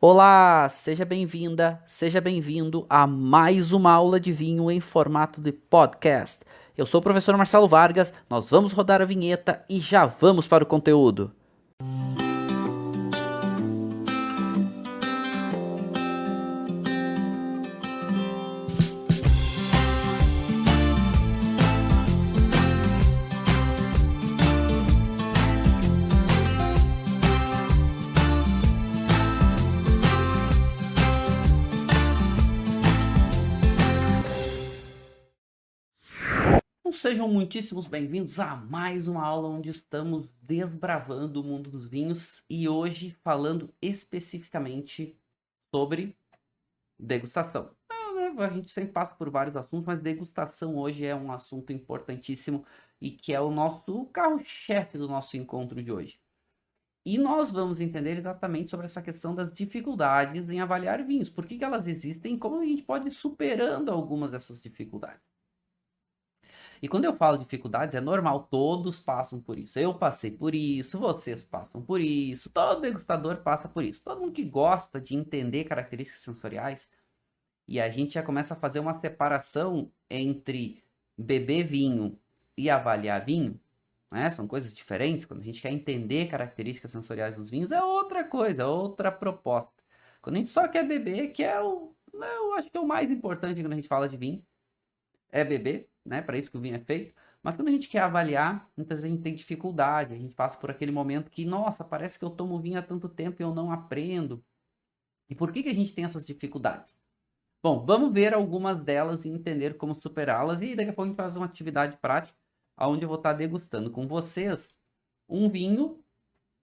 Olá, seja bem-vinda, seja bem-vindo a mais uma aula de vinho em formato de podcast. Eu sou o professor Marcelo Vargas, nós vamos rodar a vinheta e já vamos para o conteúdo. Então, sejam muitíssimos bem-vindos a mais uma aula onde estamos desbravando o mundo dos vinhos e hoje falando especificamente sobre degustação. A gente sempre passa por vários assuntos, mas degustação hoje é um assunto importantíssimo e que é o nosso carro-chefe do nosso encontro de hoje. E nós vamos entender exatamente sobre essa questão das dificuldades em avaliar vinhos, por que elas existem e como a gente pode ir superando algumas dessas dificuldades. E quando eu falo dificuldades, é normal, todos passam por isso. Eu passei por isso, vocês passam por isso, todo degustador passa por isso. Todo mundo que gosta de entender características sensoriais, e a gente já começa a fazer uma separação entre beber vinho e avaliar vinho, né? São coisas diferentes. Quando a gente quer entender características sensoriais dos vinhos, é outra coisa, outra proposta. Quando a gente só quer beber, que é eu acho que é o mais importante quando a gente fala de vinho, é beber, né? Para isso que o vinho é feito. Mas quando a gente quer avaliar, muitas vezes a gente tem dificuldade, a gente passa por aquele momento que, nossa, parece que eu tomo vinho há tanto tempo e eu não aprendo. E por que a gente tem essas dificuldades? Bom, vamos ver algumas delas e entender como superá-las. E daqui a pouco a gente faz uma atividade prática, onde eu vou estar degustando com vocês um vinho,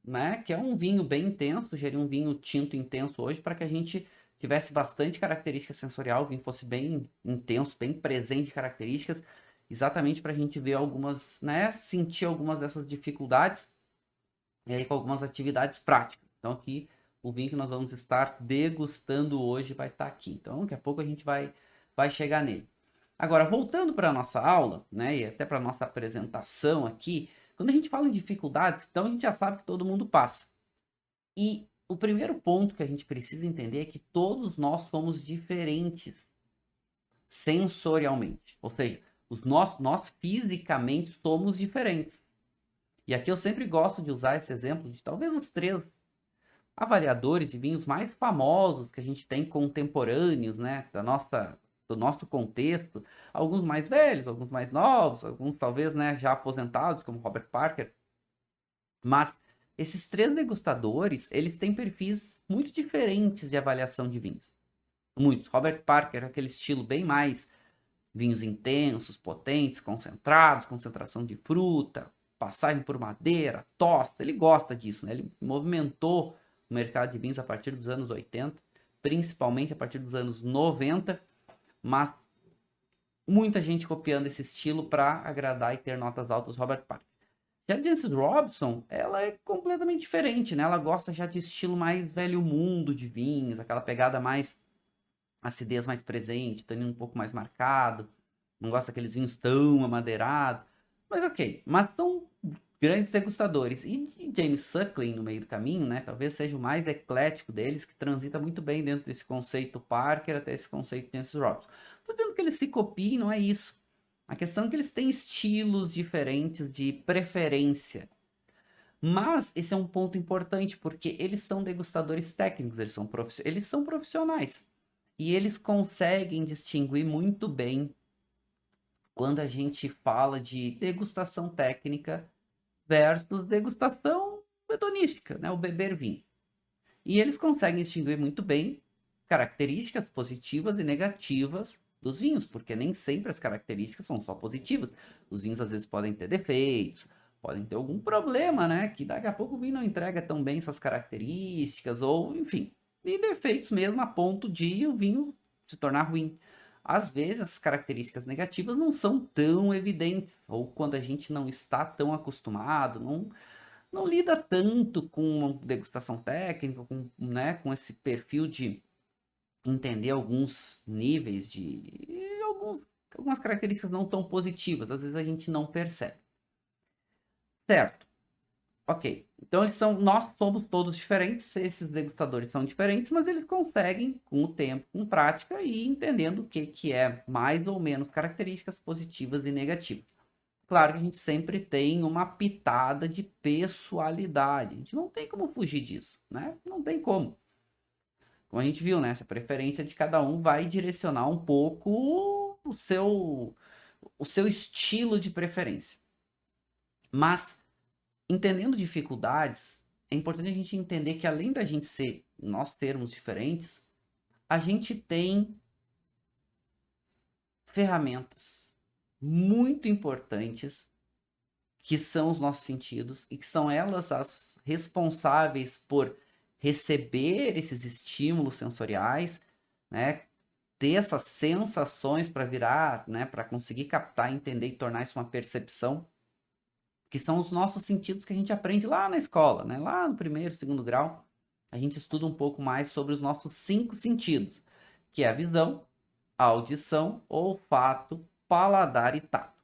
né? Que é um vinho bem intenso. Sugeri um vinho tinto intenso hoje para que a gente tivesse bastante característica sensorial, o vinho fosse bem intenso, bem presente de características, exatamente para a gente ver algumas, né? Sentir algumas dessas dificuldades e aí com algumas atividades práticas. Então aqui o vinho que nós vamos estar degustando hoje vai estar aqui. Então daqui a pouco a gente vai chegar nele. Agora, voltando para a nossa aula, né, e até para a nossa apresentação aqui, quando a gente fala em dificuldades, então a gente já sabe que todo mundo passa. E o primeiro ponto que a gente precisa entender é que todos nós somos diferentes sensorialmente. Ou seja, nós fisicamente somos diferentes. E aqui eu sempre gosto de usar esse exemplo de talvez os três avaliadores de vinhos mais famosos que a gente tem contemporâneos, né, do nosso contexto, alguns mais velhos, alguns mais novos, alguns talvez, né, já aposentados, como Robert Parker, mas esses três degustadores, eles têm perfis muito diferentes de avaliação de vinhos. Muitos. Robert Parker, aquele estilo bem mais vinhos intensos, potentes, concentrados, concentração de fruta, passagem por madeira, tosta, ele gosta disso, né? Ele movimentou o mercado de vinhos a partir dos anos 80, principalmente a partir dos anos 90, mas muita gente copiando esse estilo para agradar e ter notas altas Robert Parker. Já a Jancis Robinson, ela é completamente diferente, né? Ela gosta já de estilo mais velho mundo de vinhos, aquela pegada mais acidez mais presente, tanino um pouco mais marcado, não gosta daqueles vinhos tão amadeirados. Mas ok, mas são grandes degustadores. E James Suckling no meio do caminho, né? Talvez seja o mais eclético deles, que transita muito bem dentro desse conceito Parker até esse conceito Jancis Robinson. Estou dizendo que eles se copiem, não é isso. A questão é que eles têm estilos diferentes de preferência. Mas esse é um ponto importante, porque eles são degustadores técnicos, eles são profissionais. E eles conseguem distinguir muito bem quando a gente fala de degustação técnica versus degustação hedonística, né? O beber vinho. E eles conseguem distinguir muito bem características positivas e negativas dos vinhos, porque nem sempre as características são só positivas. Os vinhos às vezes podem ter defeitos, podem ter algum problema, né? Que daqui a pouco o vinho não entrega tão bem suas características, ou enfim, e defeitos mesmo a ponto de o vinho se tornar ruim. Às vezes as características negativas não são tão evidentes, ou quando a gente não está tão acostumado, não lida tanto com degustação técnica, com, né, com esse perfil de entender alguns níveis algumas características não tão positivas, às vezes a gente não percebe. Certo. Ok. Então nós somos todos diferentes, esses degustadores são diferentes, mas eles conseguem, com o tempo, com prática, ir entendendo o que é mais ou menos características positivas e negativas. Claro que a gente sempre tem uma pitada de pessoalidade. A gente não tem como fugir disso, né? Não tem como. Como a gente viu, né? Essa preferência de cada um vai direcionar um pouco o seu estilo de preferência. Mas, entendendo dificuldades, é importante a gente entender que além da gente nós termos diferentes, a gente tem ferramentas muito importantes que são os nossos sentidos e que são elas as responsáveis por receber esses estímulos sensoriais, né? Ter essas sensações para virar, né? Para conseguir captar, entender e tornar isso uma percepção, que são os nossos sentidos que a gente aprende lá na escola, né? Lá no primeiro, segundo grau, a gente estuda um pouco mais sobre os nossos 5 sentidos, que é a visão, a audição, olfato, paladar e tato.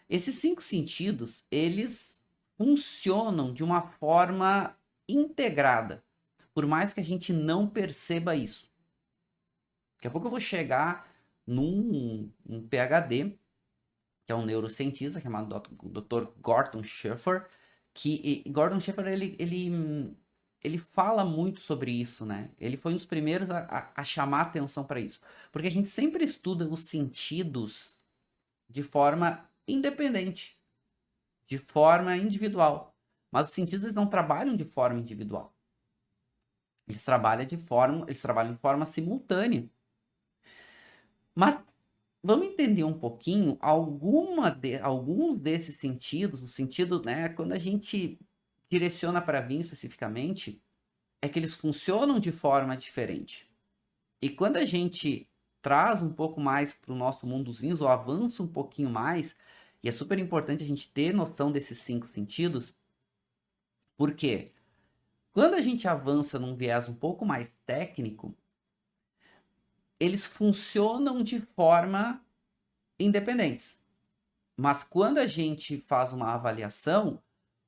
Esses 5 sentidos, eles funcionam de uma forma integrada, por mais que a gente não perceba isso. Daqui a pouco eu vou chegar num PhD, que é um neurocientista chamado Dr. Gordon Schiffer, que Gordon Schiffer, ele fala muito sobre isso, né? Ele foi um dos primeiros a chamar atenção para isso. Porque a gente sempre estuda os sentidos de forma independente, de forma individual. Mas os sentidos eles não trabalham de forma individual. Eles trabalham de forma simultânea. Mas vamos entender um pouquinho alguns desses sentidos, o sentido, né, quando a gente direciona para vinho especificamente, é que eles funcionam de forma diferente. E quando a gente traz um pouco mais para o nosso mundo dos vinhos, ou avança um pouquinho mais, e é super importante a gente ter noção desses 5 sentidos, porque quando a gente avança num viés um pouco mais técnico, eles funcionam de forma independentes. Mas quando a gente faz uma avaliação,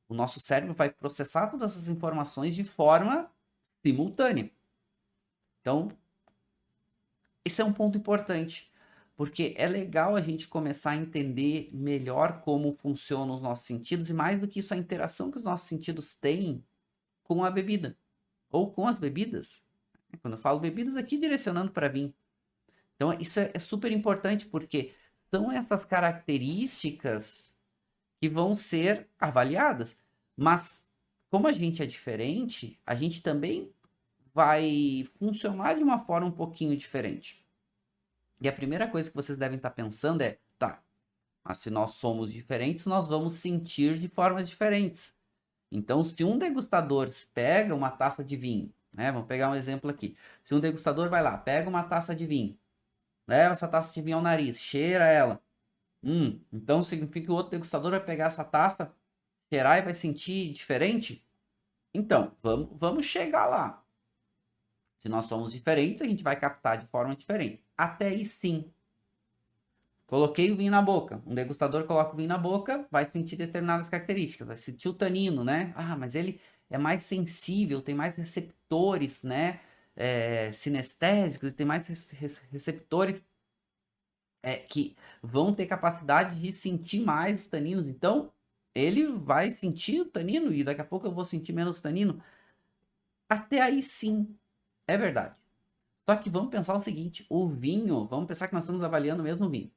o nosso cérebro vai processar todas essas informações de forma simultânea. Então, esse é um ponto importante, porque é legal a gente começar a entender melhor como funcionam os nossos sentidos e mais do que isso, a interação que os nossos sentidos têm com a bebida ou com as bebidas. Quando eu falo bebidas aqui, direcionando para vinho. Então, isso é super importante porque são essas características que vão ser avaliadas. Mas, como a gente é diferente, a gente também vai funcionar de uma forma um pouquinho diferente. E a primeira coisa que vocês devem estar pensando é, tá, mas se nós somos diferentes, nós vamos sentir de formas diferentes. Então, se um degustador pega uma taça de vinho, né? Vamos pegar um exemplo aqui. Se um degustador vai lá, pega uma taça de vinho, leva essa taça de vinho ao nariz, cheira ela. Então significa que o outro degustador vai pegar essa taça, cheirar e vai sentir diferente? Então, vamos chegar lá. Se nós somos diferentes, a gente vai captar de forma diferente. Até aí sim. Coloquei o vinho na boca. Um degustador coloca o vinho na boca, vai sentir determinadas características. Vai sentir o tanino, né? Ah, mas ele é mais sensível, tem mais receptores, né? Sinestésicos, tem mais receptores que vão ter capacidade de sentir mais os taninos. Então, ele vai sentir o tanino e daqui a pouco eu vou sentir menos tanino. Até aí sim, é verdade. Só que vamos pensar o seguinte, o vinho, vamos pensar que nós estamos avaliando o mesmo vinho.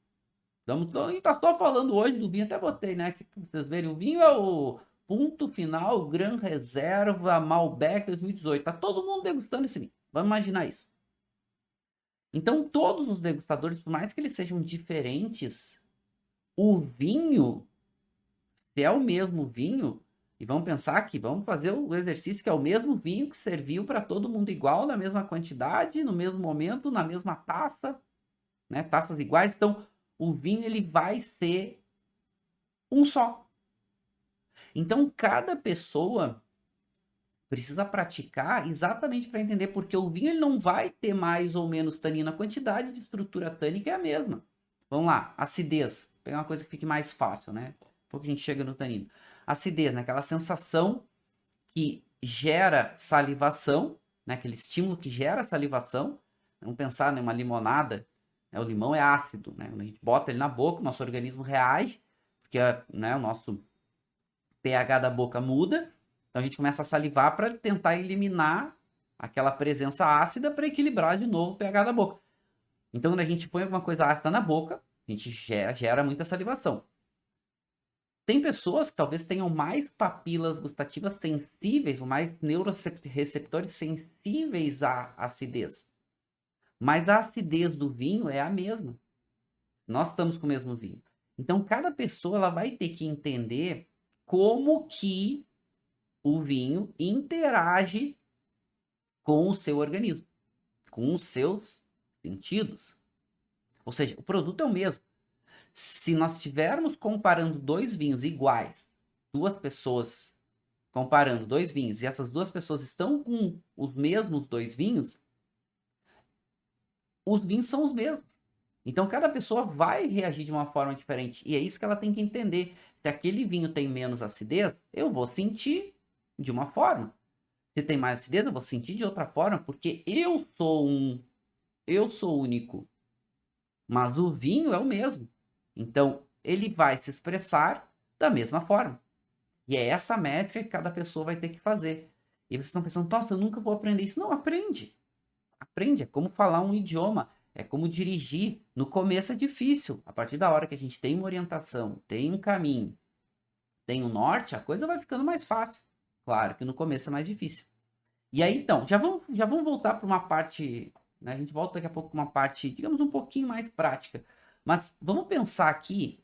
A gente tá só falando hoje do vinho, até botei, né? Que pra vocês verem, o vinho é o ponto final, Gran Reserva, Malbec 2018. Tá todo mundo degustando esse vinho. Vamos imaginar isso. Então, todos os degustadores, por mais que eles sejam diferentes, o vinho, se é o mesmo vinho, e vamos pensar que vamos fazer o exercício que é o mesmo vinho que serviu para todo mundo igual, na mesma quantidade, no mesmo momento, na mesma taça, né? Taças iguais. Então, o vinho ele vai ser um só. Então, cada pessoa precisa praticar exatamente para entender, porque o vinho ele não vai ter mais ou menos tanino, a quantidade de estrutura tânica é a mesma. Vamos lá, acidez. Vou pegar uma coisa que fique mais fácil, né? Um pouco a gente chega no tanino. Acidez, né? Aquela sensação que gera salivação, né? Aquele estímulo que gera salivação. Vamos pensar numa limonada, né? O limão é ácido, né? Quando a gente bota ele na boca, o nosso organismo reage, porque né, o nosso pH da boca muda, então a gente começa a salivar para tentar eliminar aquela presença ácida para equilibrar de novo o pH da boca. Então, quando a gente põe alguma coisa ácida na boca, a gente gera muita salivação. Tem pessoas que talvez tenham mais papilas gustativas sensíveis, ou mais neuroreceptores sensíveis à acidez. Mas a acidez do vinho é a mesma. Nós estamos com o mesmo vinho. Então, cada pessoa ela vai ter que entender como que o vinho interage com o seu organismo, com os seus sentidos. Ou seja, o produto é o mesmo. Se nós estivermos comparando dois vinhos iguais, duas pessoas comparando dois vinhos, e essas duas pessoas estão com os mesmos dois vinhos, os vinhos são os mesmos. Então, cada pessoa vai reagir de uma forma diferente. E é isso que ela tem que entender. Se aquele vinho tem menos acidez, eu vou sentir de uma forma. Se tem mais acidez, eu vou sentir de outra forma, porque eu sou único. Mas o vinho é o mesmo. Então, ele vai se expressar da mesma forma. E é essa métrica que cada pessoa vai ter que fazer. E vocês estão pensando, nossa, eu nunca vou aprender isso. Não, aprende. Aprende. É como falar um idioma. É como dirigir. No começo é difícil. A partir da hora que a gente tem uma orientação, tem um caminho, tem um norte, a coisa vai ficando mais fácil. Claro que no começo é mais difícil. E aí, então, já vamos voltar para uma parte, né? A gente volta daqui a pouco para uma parte, digamos, um pouquinho mais prática. Mas vamos pensar aqui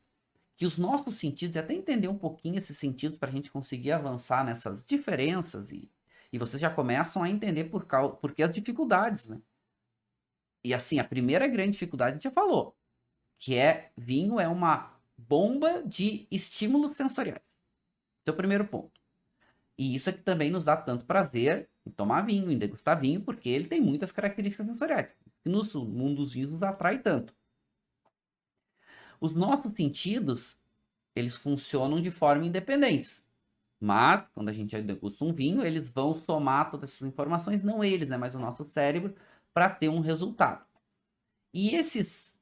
que os nossos sentidos, e até entender um pouquinho esses sentidos para a gente conseguir avançar nessas diferenças, e vocês já começam a entender por que as dificuldades, né? E assim, a primeira grande dificuldade a gente já falou, que é vinho é uma bomba de estímulos sensoriais. Esse é o primeiro ponto. E isso é que também nos dá tanto prazer em tomar vinho, em degustar vinho, porque ele tem muitas características sensoriais, que no mundo dos vinhos nos atrai tanto. Os nossos sentidos, eles funcionam de forma independente. Mas, quando a gente degusta um vinho, eles vão somar todas essas informações, não eles, né, mas o nosso cérebro, para ter um resultado. E esses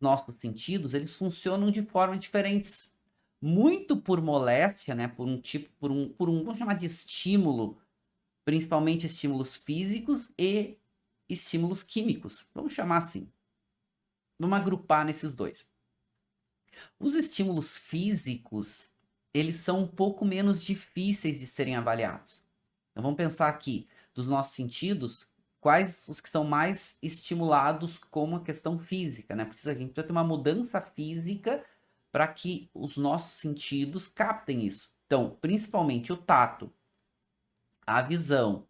nossos sentidos, eles funcionam de formas diferentes. Muito por moléstia, né, vamos chamar de estímulo, principalmente estímulos físicos e estímulos químicos. Vamos chamar assim. Vamos agrupar nesses dois. Os estímulos físicos, eles são um pouco menos difíceis de serem avaliados. Então vamos pensar aqui, dos nossos sentidos, quais os que são mais estimulados como a questão física, né? A gente precisa ter uma mudança física para que os nossos sentidos captem isso. Então, principalmente o tato, a visão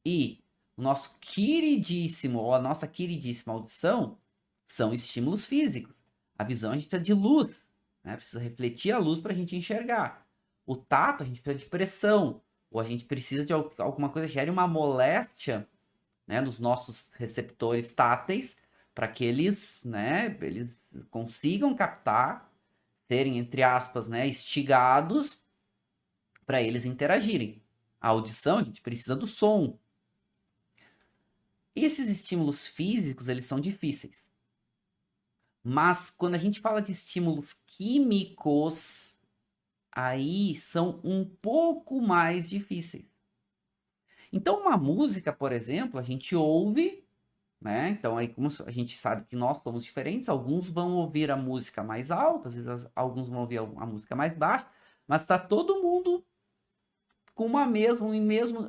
e o nosso queridíssimo, ou a nossa queridíssima audição, são estímulos físicos. A visão a gente precisa de luz, né? Precisa refletir a luz para a gente enxergar. O tato a gente precisa de pressão, ou a gente precisa de alguma coisa que gere uma moléstia, né, nos nossos receptores táteis, para que eles, né, eles consigam captar, serem, entre aspas, né, instigados para eles interagirem. A audição, a gente precisa do som. Esses estímulos físicos, eles são difíceis. Mas quando a gente fala de estímulos químicos, aí são um pouco mais difíceis. Então, uma música, por exemplo, a gente ouve, né? Então, aí, como a gente sabe que nós somos diferentes, alguns vão ouvir a música mais alta, às vezes alguns vão ouvir a música mais baixa, mas está todo mundo com uma mesmo,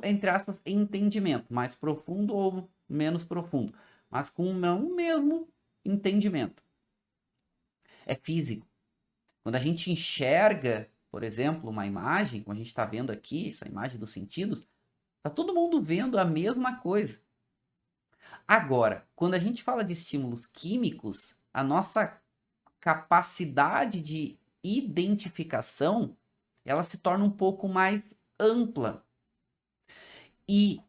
entre aspas, entendimento, mais profundo ou menos profundo, mas com o mesmo entendimento. É físico. Quando a gente enxerga, por exemplo, uma imagem, como a gente está vendo aqui, essa imagem dos sentidos, está todo mundo vendo a mesma coisa. Agora, quando a gente fala de estímulos químicos, a nossa capacidade de identificação, ela se torna um pouco mais ampla. E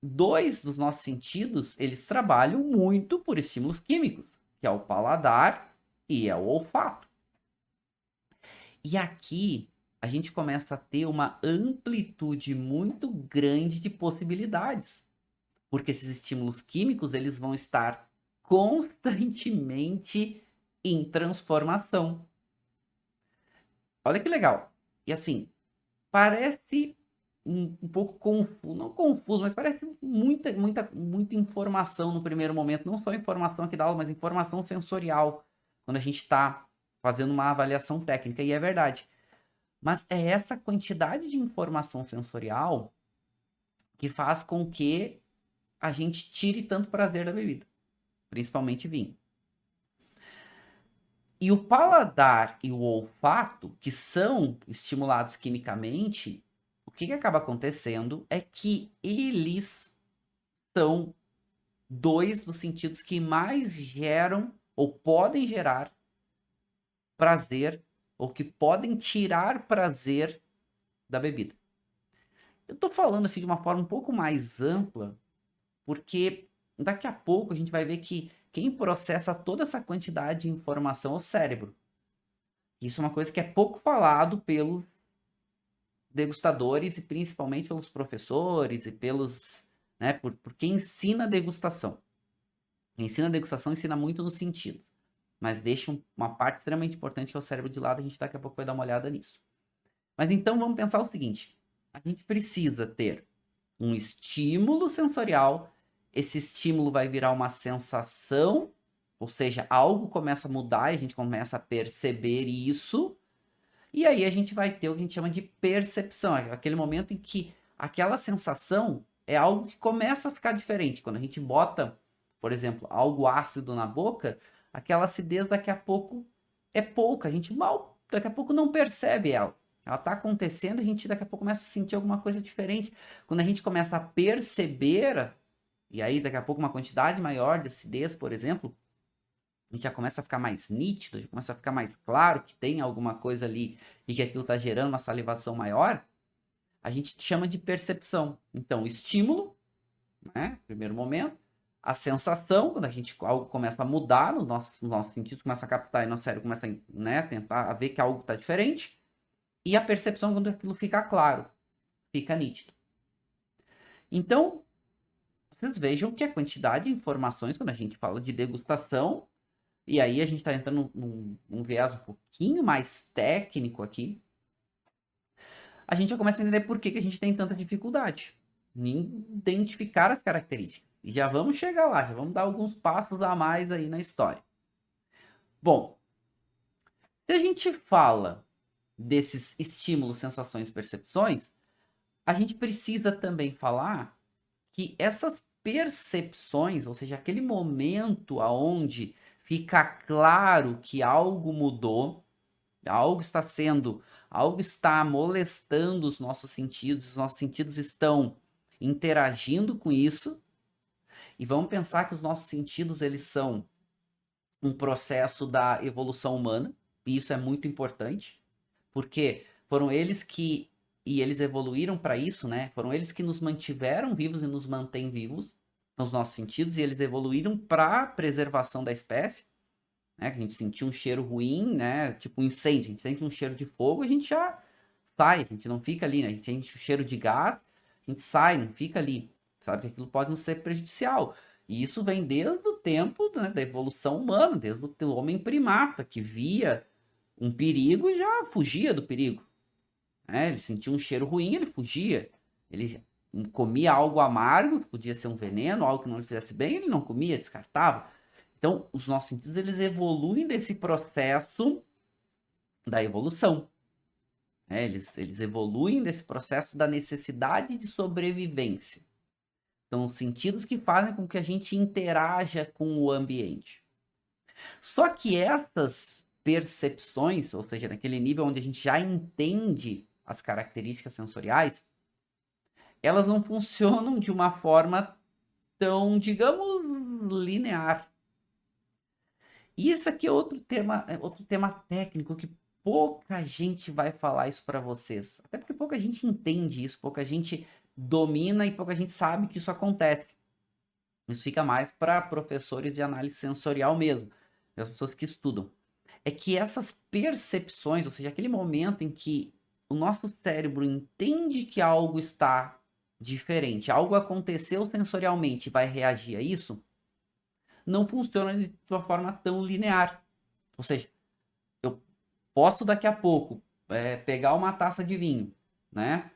dois dos nossos sentidos, eles trabalham muito por estímulos químicos, que é o paladar e é o olfato. E aqui a gente começa a ter uma amplitude muito grande de possibilidades. Porque esses estímulos químicos, eles vão estar constantemente em transformação. Olha que legal. E assim, parece um pouco confuso, não confuso, mas parece muita informação no primeiro momento. Não só informação aqui da aula, mas informação sensorial, quando a gente está fazendo uma avaliação técnica. E é verdade. Mas é essa quantidade de informação sensorial que faz com que a gente tire tanto prazer da bebida, principalmente vinho. E o paladar e o olfato, que são estimulados quimicamente, o que acaba acontecendo é que eles são dois dos sentidos que mais geram ou podem gerar prazer, ou que podem tirar prazer da bebida. Eu tô falando assim de uma forma um pouco mais ampla, porque daqui a pouco a gente vai ver que quem processa toda essa quantidade de informação é o cérebro. Isso é uma coisa que é pouco falado pelos degustadores e principalmente pelos professores e pelos, né, por quem ensina a degustação. Quem ensina a degustação ensina muito no sentido, mas deixa uma parte extremamente importante que é o cérebro de lado, a gente daqui a pouco vai dar uma olhada nisso. Mas então vamos pensar o seguinte, a gente precisa ter um estímulo sensorial, esse estímulo vai virar uma sensação, ou seja, algo começa a mudar e a gente começa a perceber isso, e aí a gente vai ter o que a gente chama de percepção, aquele momento em que aquela sensação é algo que começa a ficar diferente. Quando a gente bota, por exemplo, algo ácido na boca, aquela acidez daqui a pouco é pouca, a gente mal, daqui a pouco não percebe ela. Ela está acontecendo, a gente daqui a pouco começa a sentir alguma coisa diferente. Quando a gente começa a perceber, e aí daqui a pouco uma quantidade maior de acidez, por exemplo, a gente já começa a ficar mais nítido, já começa a ficar mais claro que tem alguma coisa ali e que aquilo está gerando uma salivação maior, a gente chama de percepção. Então, o estímulo, né, primeiro momento, a sensação, quando algo começa a mudar nos nossos sentidos, começa a captar e nosso cérebro começa a, né, tentar a ver que algo está diferente, e a percepção quando aquilo fica claro, fica nítido. Então, vocês vejam que a quantidade de informações, quando a gente fala de degustação, e aí a gente está entrando num viés um pouquinho mais técnico aqui, a gente já começa a entender por que a gente tem tanta dificuldade em identificar as características. E já vamos chegar lá, já vamos dar alguns passos a mais aí na história. Bom, se a gente fala desses estímulos, sensações, percepções, a gente precisa também falar que essas percepções, ou seja, aquele momento aonde fica claro que algo mudou, algo está molestando os nossos sentidos estão interagindo com isso, e vamos pensar que os nossos sentidos, eles são um processo da evolução humana, e isso é muito importante, porque foram eles que, e eles evoluíram para isso, né? Foram eles que nos mantiveram vivos e nos mantêm vivos, nos nossos sentidos, e eles evoluíram para a preservação da espécie, né? Que a gente sentiu um cheiro ruim, né? Tipo um incêndio, a gente sente um cheiro de fogo, a gente já sai, a gente não fica ali, né? A gente sente o cheiro de gás, a gente sai, não fica ali, sabe? Que aquilo pode nos ser prejudicial. E isso vem desde o tempo, né, da evolução humana, desde o homem primata, que via um perigo e já fugia do perigo. Né? Ele sentia um cheiro ruim, ele fugia. Ele comia algo amargo, que podia ser um veneno, algo que não lhe fizesse bem, ele não comia, descartava. Então, os nossos sentidos, eles evoluem desse processo da evolução. Né? Eles evoluem desse processo da necessidade de sobrevivência. São os sentidos que fazem com que a gente interaja com o ambiente. Só que essas percepções, ou seja, naquele nível onde a gente já entende as características sensoriais, elas não funcionam de uma forma tão, digamos, linear. E isso aqui é outro tema técnico que pouca gente vai falar isso para vocês. Até porque pouca gente entende isso, pouca gente domina e pouca gente sabe que isso acontece. Isso fica mais para professores de análise sensorial mesmo, as pessoas que estudam. É que essas percepções, ou seja, aquele momento em que o nosso cérebro entende que algo está diferente, algo aconteceu sensorialmente e vai reagir a isso, não funciona de uma forma tão linear. Ou seja, eu posso daqui a pouco pegar uma taça de vinho, né?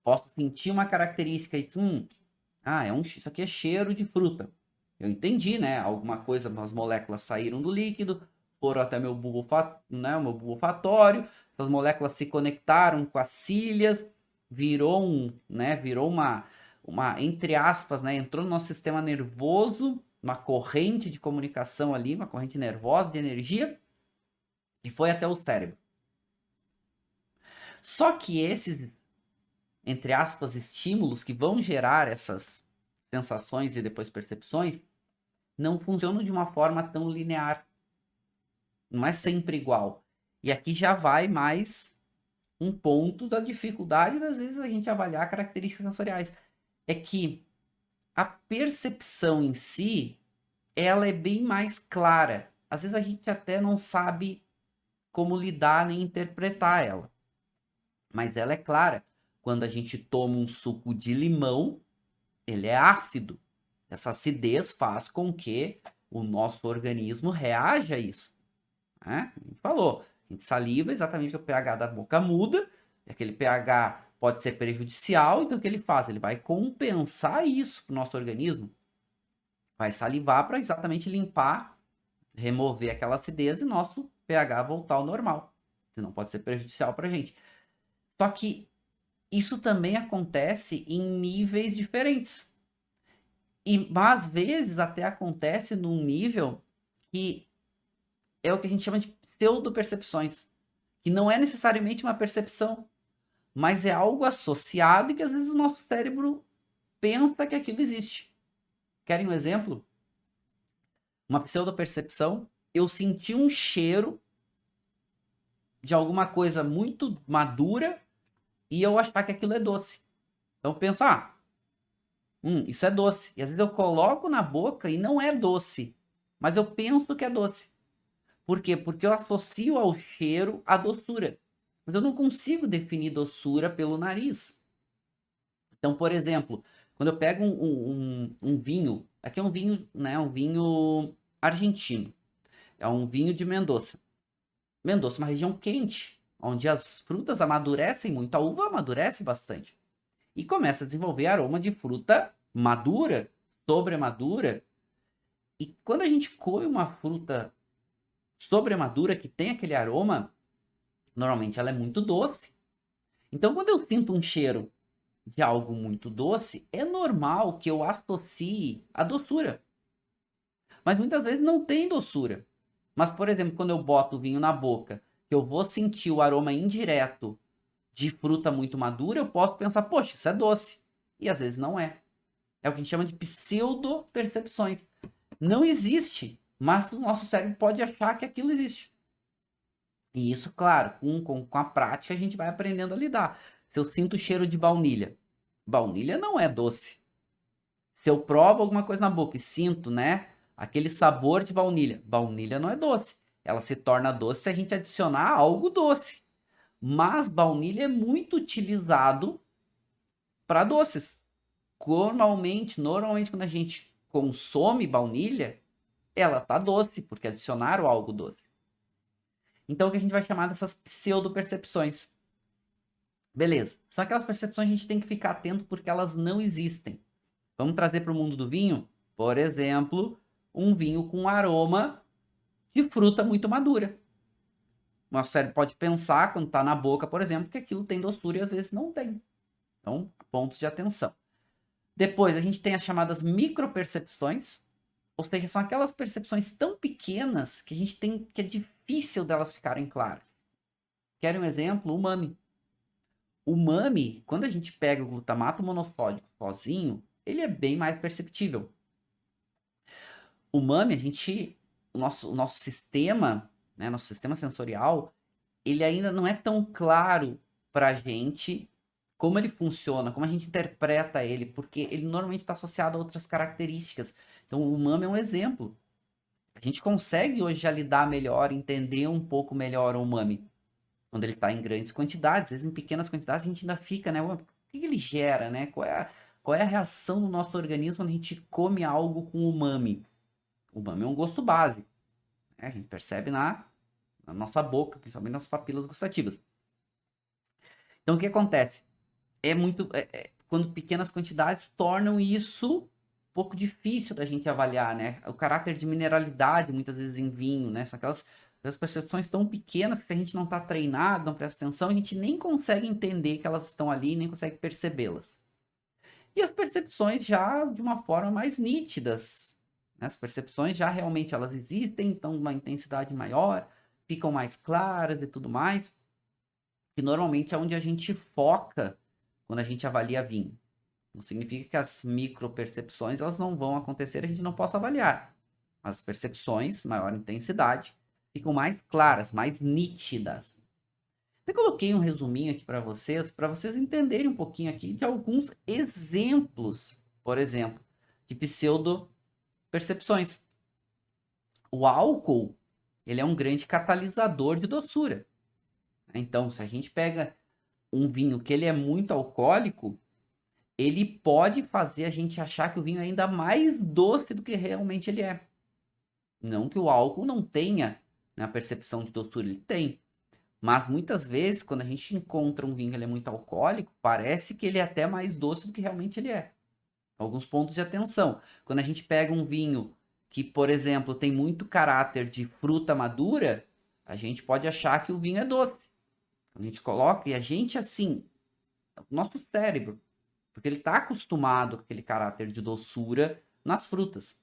Posso sentir uma característica e isso aqui é cheiro de fruta. Eu entendi, né? Alguma coisa, as moléculas saíram do líquido, foram até meu bulbo, né, o meu bulbo olfatório, essas moléculas se conectaram com as cílias, virou uma, entre aspas, né, entrou no nosso sistema nervoso, uma corrente de comunicação ali, uma corrente nervosa de energia, e foi até o cérebro. Só que esses, entre aspas, estímulos que vão gerar essas sensações e depois percepções, não funcionam de uma forma tão linear. Não é sempre igual. E aqui já vai mais um ponto da dificuldade das vezes a gente avaliar características sensoriais. É que a percepção em si, ela é bem mais clara. Às vezes a gente até não sabe como lidar nem interpretar ela. Mas ela é clara. Quando a gente toma um suco de limão, ele é ácido. Essa acidez faz com que o nosso organismo reaja a isso. Né? A gente falou, a gente saliva exatamente porque o pH da boca muda, e aquele pH pode ser prejudicial, então o que ele faz? Ele vai compensar isso para o nosso organismo. Vai salivar para exatamente limpar, remover aquela acidez e nosso pH voltar ao normal. Senão pode ser prejudicial para a gente. Só que isso também acontece em níveis diferentes. E às vezes até acontece num nível que é o que a gente chama de pseudo-percepções. Que não é necessariamente uma percepção, mas é algo associado e que às vezes o nosso cérebro pensa que aquilo existe. Querem um exemplo? Uma pseudo-percepção. Eu senti um cheiro de alguma coisa muito madura e eu achar que aquilo é doce. Então eu penso, isso é doce. E às vezes eu coloco na boca e não é doce. Mas eu penso que é doce. Por quê? Porque eu associo ao cheiro a doçura. Mas eu não consigo definir doçura pelo nariz. Então, por exemplo, quando eu pego um vinho, aqui é um vinho, né, um vinho argentino. É um vinho de Mendoza. Mendoza é uma região quente, onde as frutas amadurecem muito, a uva amadurece bastante. E começa a desenvolver aroma de fruta madura, sobremadura. E quando a gente come uma fruta sobremadura que tem aquele aroma, normalmente ela é muito doce. Então, quando eu sinto um cheiro de algo muito doce, é normal que eu associe a doçura. Mas muitas vezes não tem doçura. Mas, por exemplo, quando eu boto o vinho na boca, que eu vou sentir o aroma indireto de fruta muito madura, eu posso pensar, poxa, isso é doce. E às vezes não é. É o que a gente chama de pseudo-percepções. Não existe, mas o nosso cérebro pode achar que aquilo existe. E isso, claro, com a prática a gente vai aprendendo a lidar. Se eu sinto o cheiro de baunilha, baunilha não é doce. Se eu provo alguma coisa na boca e sinto, né, aquele sabor de baunilha, baunilha não é doce. Ela se torna doce se a gente adicionar algo doce. Mas baunilha é muito utilizado para doces. Normalmente quando a gente consome baunilha, ela tá doce, porque adicionaram algo doce. Então, o que a gente vai chamar dessas pseudo-percepções. Beleza. São aquelas percepções que a gente tem que ficar atento porque elas não existem. Vamos trazer para o mundo do vinho? Por exemplo, um vinho com aroma de fruta muito madura. O nosso cérebro pode pensar, quando está na boca, por exemplo, que aquilo tem doçura e às vezes não tem. Então, pontos de atenção. Depois, a gente tem as chamadas micropercepções, ou seja, são aquelas percepções tão pequenas que a gente tem que é difícil delas ficarem claras. Querem um exemplo? O umami. O umami, quando a gente pega o glutamato monossódico sozinho, ele é bem mais perceptível. O umami, o nosso sistema, né, nosso sistema sensorial, ele ainda não é tão claro para a gente como ele funciona, como a gente interpreta ele, porque ele normalmente está associado a outras características. Então, o umami é um exemplo. A gente consegue hoje já lidar melhor, entender um pouco melhor o umami. quando ele está em grandes quantidades. Às vezes em pequenas quantidades a gente ainda fica, né? O que ele gera, né? Qual é a reação do nosso organismo quando a gente come algo com umami? O umami é um gosto básico, né? A gente percebe na nossa boca, principalmente nas papilas gustativas. Então o que acontece? Quando pequenas quantidades tornam isso um pouco difícil da gente avaliar, né? O caráter de mineralidade, muitas vezes em vinho, né? São aquelas percepções tão pequenas que se a gente não está treinado, não presta atenção, a gente nem consegue entender que elas estão ali, nem consegue percebê-las. E as percepções já de uma forma mais nítidas, né? As percepções já realmente elas existem, então uma intensidade maior, ficam mais claras e tudo mais, que normalmente é onde a gente foca quando a gente avalia vinho. Não significa que as micropercepções elas não vão acontecer, a gente não possa avaliar. As percepções, maior intensidade, ficam mais claras, mais nítidas. Eu coloquei um resuminho aqui para vocês entenderem um pouquinho aqui de alguns exemplos, por exemplo, de pseudo-percepções. O álcool, ele é um grande catalisador de doçura. Então, se a gente pega um vinho que ele é muito alcoólico, ele pode fazer a gente achar que o vinho é ainda mais doce do que realmente ele é. Não que o álcool não tenha, né, a percepção de doçura, ele tem. Mas muitas vezes, quando a gente encontra um vinho que ele é muito alcoólico, parece que ele é até mais doce do que realmente ele é. Alguns pontos de atenção. Quando a gente pega um vinho que, por exemplo, tem muito caráter de fruta madura, a gente pode achar que o vinho é doce. A gente coloca, e a gente assim, o nosso cérebro, porque ele está acostumado com aquele caráter de doçura nas frutas.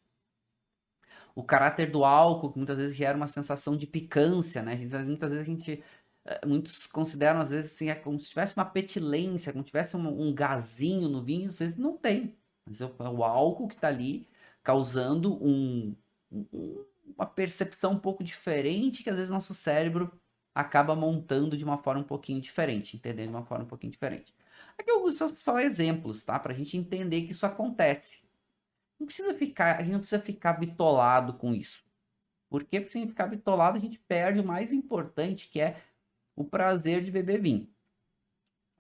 O caráter do álcool, que muitas vezes gera uma sensação de picância, né? Muitas vezes a gente. Muitos consideram, às vezes, assim, como se tivesse uma petilência, como se tivesse um gazinho no vinho, às vezes não tem. Mas é o álcool que está ali causando uma percepção um pouco diferente que às vezes nosso cérebro acaba montando de uma forma um pouquinho diferente, entendendo de uma forma um pouquinho diferente. Aqui alguns só exemplos, tá? Para a gente entender que isso acontece. A gente não precisa ficar bitolado com isso. Porque se a gente ficar bitolado, a gente perde o mais importante, que é o prazer de beber vinho.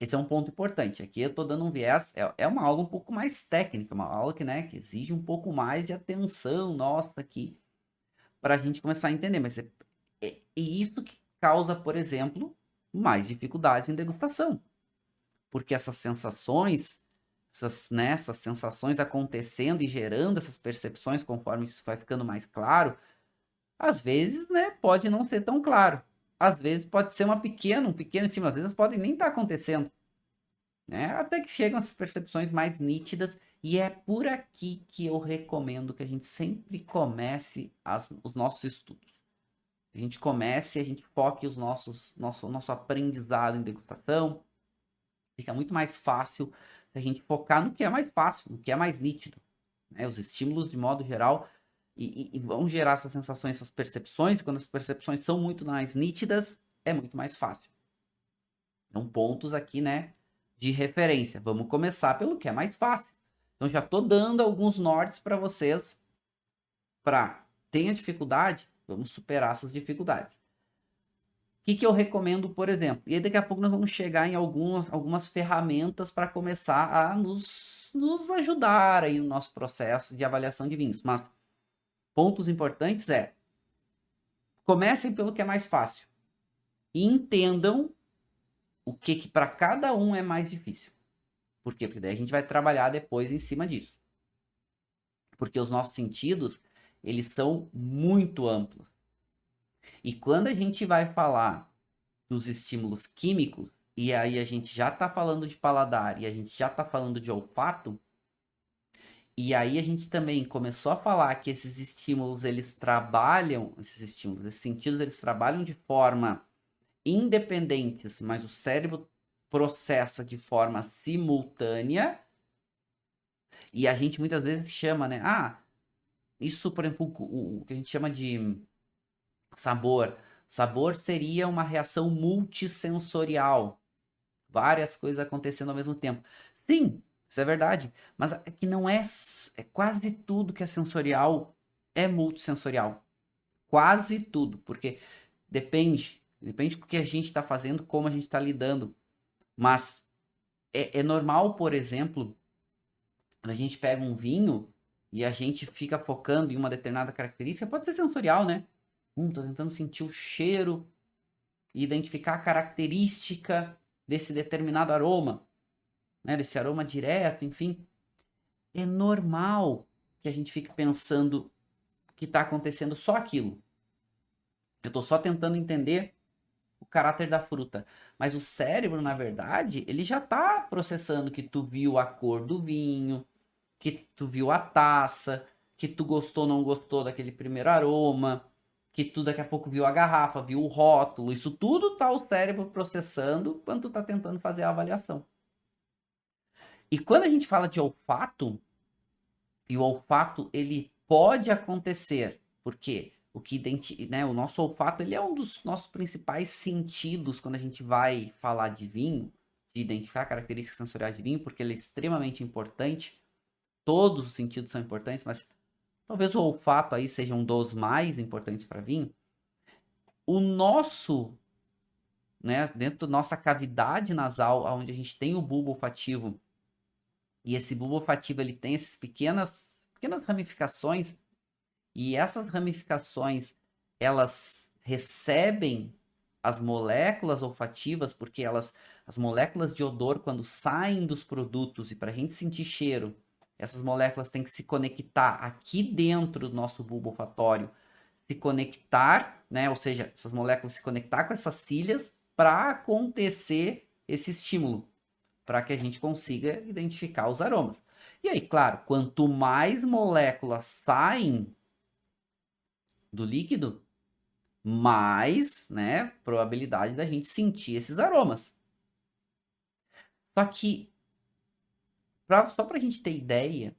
Esse é um ponto importante. Aqui eu estou dando um viés, é uma aula um pouco mais técnica, uma aula que, né, que exige um pouco mais de atenção nossa aqui, para a gente começar a entender. Mas é isso que causa, por exemplo, mais dificuldades em degustação. Porque essas sensações, essas sensações acontecendo e gerando essas percepções conforme isso vai ficando mais claro, às vezes, né, pode não ser tão claro. Às vezes pode ser um pequeno estímulo, às vezes pode nem estar acontecendo, né? Até que chegam essas percepções mais nítidas e é por aqui que eu recomendo que a gente sempre comece os nossos estudos. A gente comece, a gente foque nosso aprendizado em degustação. Fica muito mais fácil se a gente focar no que é mais fácil, no que é mais nítido, né? Os estímulos, de modo geral, e vão gerar essas sensações, essas percepções. Quando as percepções são muito mais nítidas, é muito mais fácil. Então, pontos aqui, né, de referência. Vamos começar pelo que é mais fácil. Então, já estou dando alguns nortes para vocês. Tenha dificuldade, vamos superar essas dificuldades. O que eu recomendo, por exemplo? E aí daqui a pouco nós vamos chegar em algumas ferramentas para começar a nos ajudar aí no nosso processo de avaliação de vinhos. Mas pontos importantes comecem pelo que é mais fácil. E entendam o que para cada um é mais difícil. Por quê? Porque daí a gente vai trabalhar depois em cima disso. Porque os nossos sentidos, eles são muito amplos. E quando a gente vai falar dos estímulos químicos, e aí a gente já está falando de paladar e a gente já está falando de olfato, e aí a gente também começou a falar que esses estímulos, esses sentidos, eles trabalham de forma independentes, mas o cérebro processa de forma simultânea, e a gente muitas vezes chama, né? Isso, por exemplo, o que a gente chama de sabor. Sabor seria uma reação multissensorial. Várias coisas acontecendo ao mesmo tempo. Sim, isso é verdade. Mas é que não é quase tudo que é sensorial é multissensorial. Quase tudo. Porque depende. Depende do que a gente está fazendo, como a gente está lidando. Mas é normal, por exemplo, quando a gente pega um vinho e a gente fica focando em uma determinada característica, pode ser sensorial, né? Tô tentando sentir o cheiro e identificar a característica desse determinado aroma, né? Desse aroma direto, enfim. É normal que a gente fique pensando que está acontecendo só aquilo. Eu estou só tentando entender o caráter da fruta. Mas o cérebro, na verdade, ele já está processando que tu viu a cor do vinho, que tu viu a taça, que tu gostou ou não gostou daquele primeiro aroma, que tu daqui a pouco viu a garrafa, viu o rótulo. Isso tudo tá o cérebro processando quando tu tá tentando fazer a avaliação. E quando a gente fala de olfato, e o olfato ele pode acontecer, porque o nosso olfato ele é um dos nossos principais sentidos quando a gente vai falar de vinho, de identificar características sensoriais de vinho, porque ele é extremamente importante. Todos os sentidos são importantes, mas talvez o olfato aí seja um dos mais importantes para vinho. O nosso, né, dentro da nossa cavidade nasal, onde a gente tem o bulbo olfativo, e esse bulbo olfativo ele tem essas pequenas ramificações, e essas ramificações elas recebem as moléculas olfativas, porque as moléculas de odor, quando saem dos produtos e para a gente sentir cheiro, essas moléculas têm que se conectar aqui dentro do nosso bulbo olfatório, se conectar, né? Ou seja, essas moléculas se conectar com essas cílias para acontecer esse estímulo, para que a gente consiga identificar os aromas. E aí, claro, quanto mais moléculas saem do líquido, mais, né, probabilidade da gente sentir esses aromas. Só que, só para a gente ter ideia,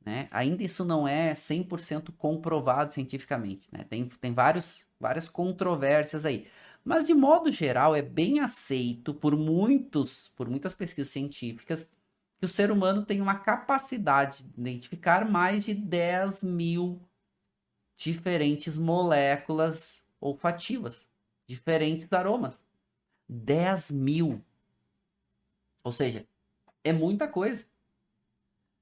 né, ainda isso não é 100% comprovado cientificamente, né? Tem várias controvérsias aí. Mas, de modo geral, é bem aceito por muitas pesquisas científicas que o ser humano tem uma capacidade de identificar mais de 10.000 diferentes moléculas olfativas, diferentes aromas. 10.000. Ou seja, é muita coisa.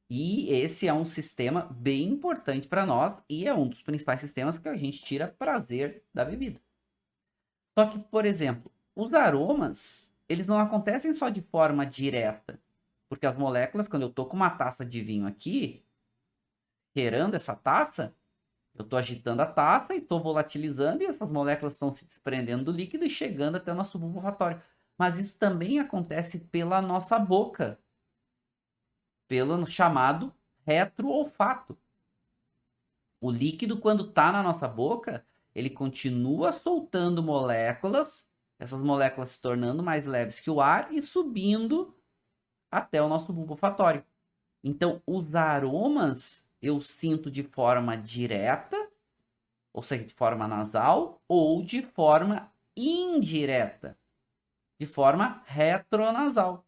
E esse é um sistema bem importante para nós e é um dos principais sistemas que a gente tira prazer da bebida. Só que, por exemplo, os aromas, eles não acontecem só de forma direta. Porque as moléculas, quando eu tô com uma taça de vinho aqui, cheirando essa taça, eu tô agitando a taça e tô volatilizando e essas moléculas estão se desprendendo do líquido e chegando até o nosso bulbo olfatório. Mas isso também acontece pela nossa boca, pelo chamado retroolfato. O líquido, quando está na nossa boca, ele continua soltando moléculas, essas moléculas se tornando mais leves que o ar e subindo até o nosso bulbo olfatório. Então, os aromas eu sinto de forma direta, ou seja, de forma nasal, ou de forma indireta, de forma retronasal.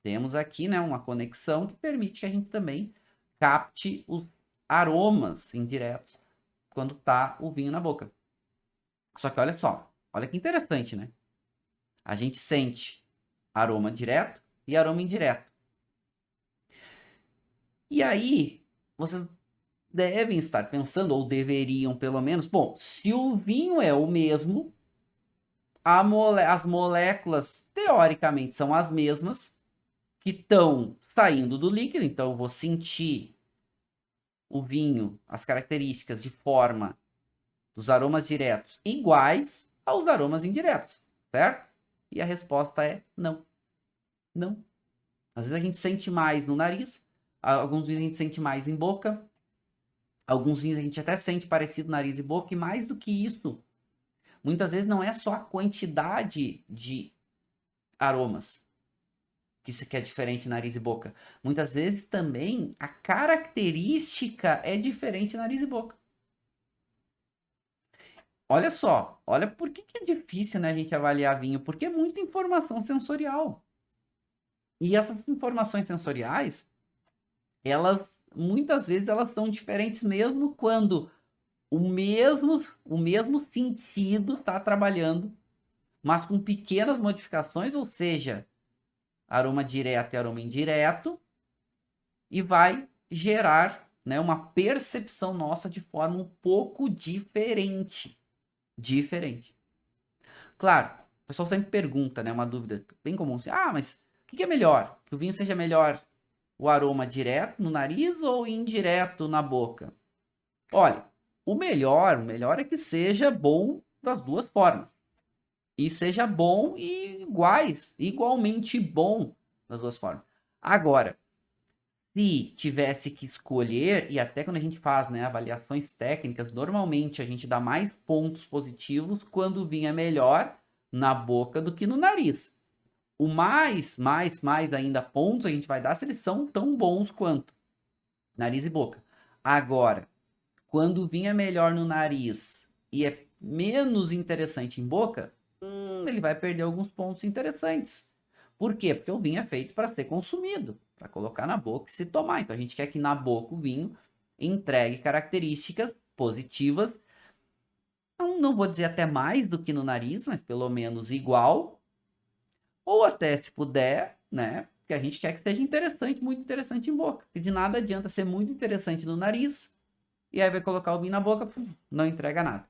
Temos aqui, né, uma conexão que permite que a gente também capte os aromas indiretos quando tá o vinho na boca. Só que olha só, olha que interessante, né? A gente sente aroma direto e aroma indireto. E aí, vocês devem estar pensando, ou deveriam pelo menos, bom, se o vinho é o mesmo, as moléculas teoricamente são as mesmas, que estão saindo do líquido, então eu vou sentir o vinho, as características de forma dos aromas diretos iguais aos aromas indiretos, certo? E a resposta é não. Não. Às vezes a gente sente mais no nariz, alguns vinhos a gente sente mais em boca, alguns vinhos a gente até sente parecido nariz e boca, e mais do que isso, muitas vezes não é só a quantidade de aromas que é diferente nariz e boca. Muitas vezes também a característica é diferente nariz e boca. Olha só, olha por que é difícil, né, a gente avaliar vinho, porque é muita informação sensorial. E essas informações sensoriais, muitas vezes elas são diferentes mesmo quando o mesmo sentido está trabalhando mas com pequenas modificações, ou seja, aroma direto e aroma indireto, e vai gerar, né, uma percepção nossa de forma um pouco diferente. Diferente. Claro, o pessoal sempre pergunta, né, uma dúvida bem comum, assim, mas o que é melhor? Que o vinho seja melhor o aroma direto no nariz ou indireto na boca? Olha, o melhor é que seja bom das duas formas. E seja bom e igualmente bom das duas formas. Agora, se tivesse que escolher, e até quando a gente faz, né, avaliações técnicas, normalmente a gente dá mais pontos positivos quando o vinho é melhor na boca do que no nariz. O mais ainda pontos a gente vai dar se eles são tão bons quanto nariz e boca. Agora, quando o vinho é melhor no nariz e é menos interessante em boca, ele vai perder alguns pontos interessantes. Por quê? Porque o vinho é feito para ser consumido, para colocar na boca e se tomar. Então a gente quer que na boca o vinho entregue características positivas. Não vou dizer até mais do que no nariz, mas pelo menos igual. Ou até, se puder, né? Que a gente quer que seja interessante, muito interessante em boca. Porque de nada adianta ser muito interessante no nariz e aí vai colocar o vinho na boca, não entrega nada.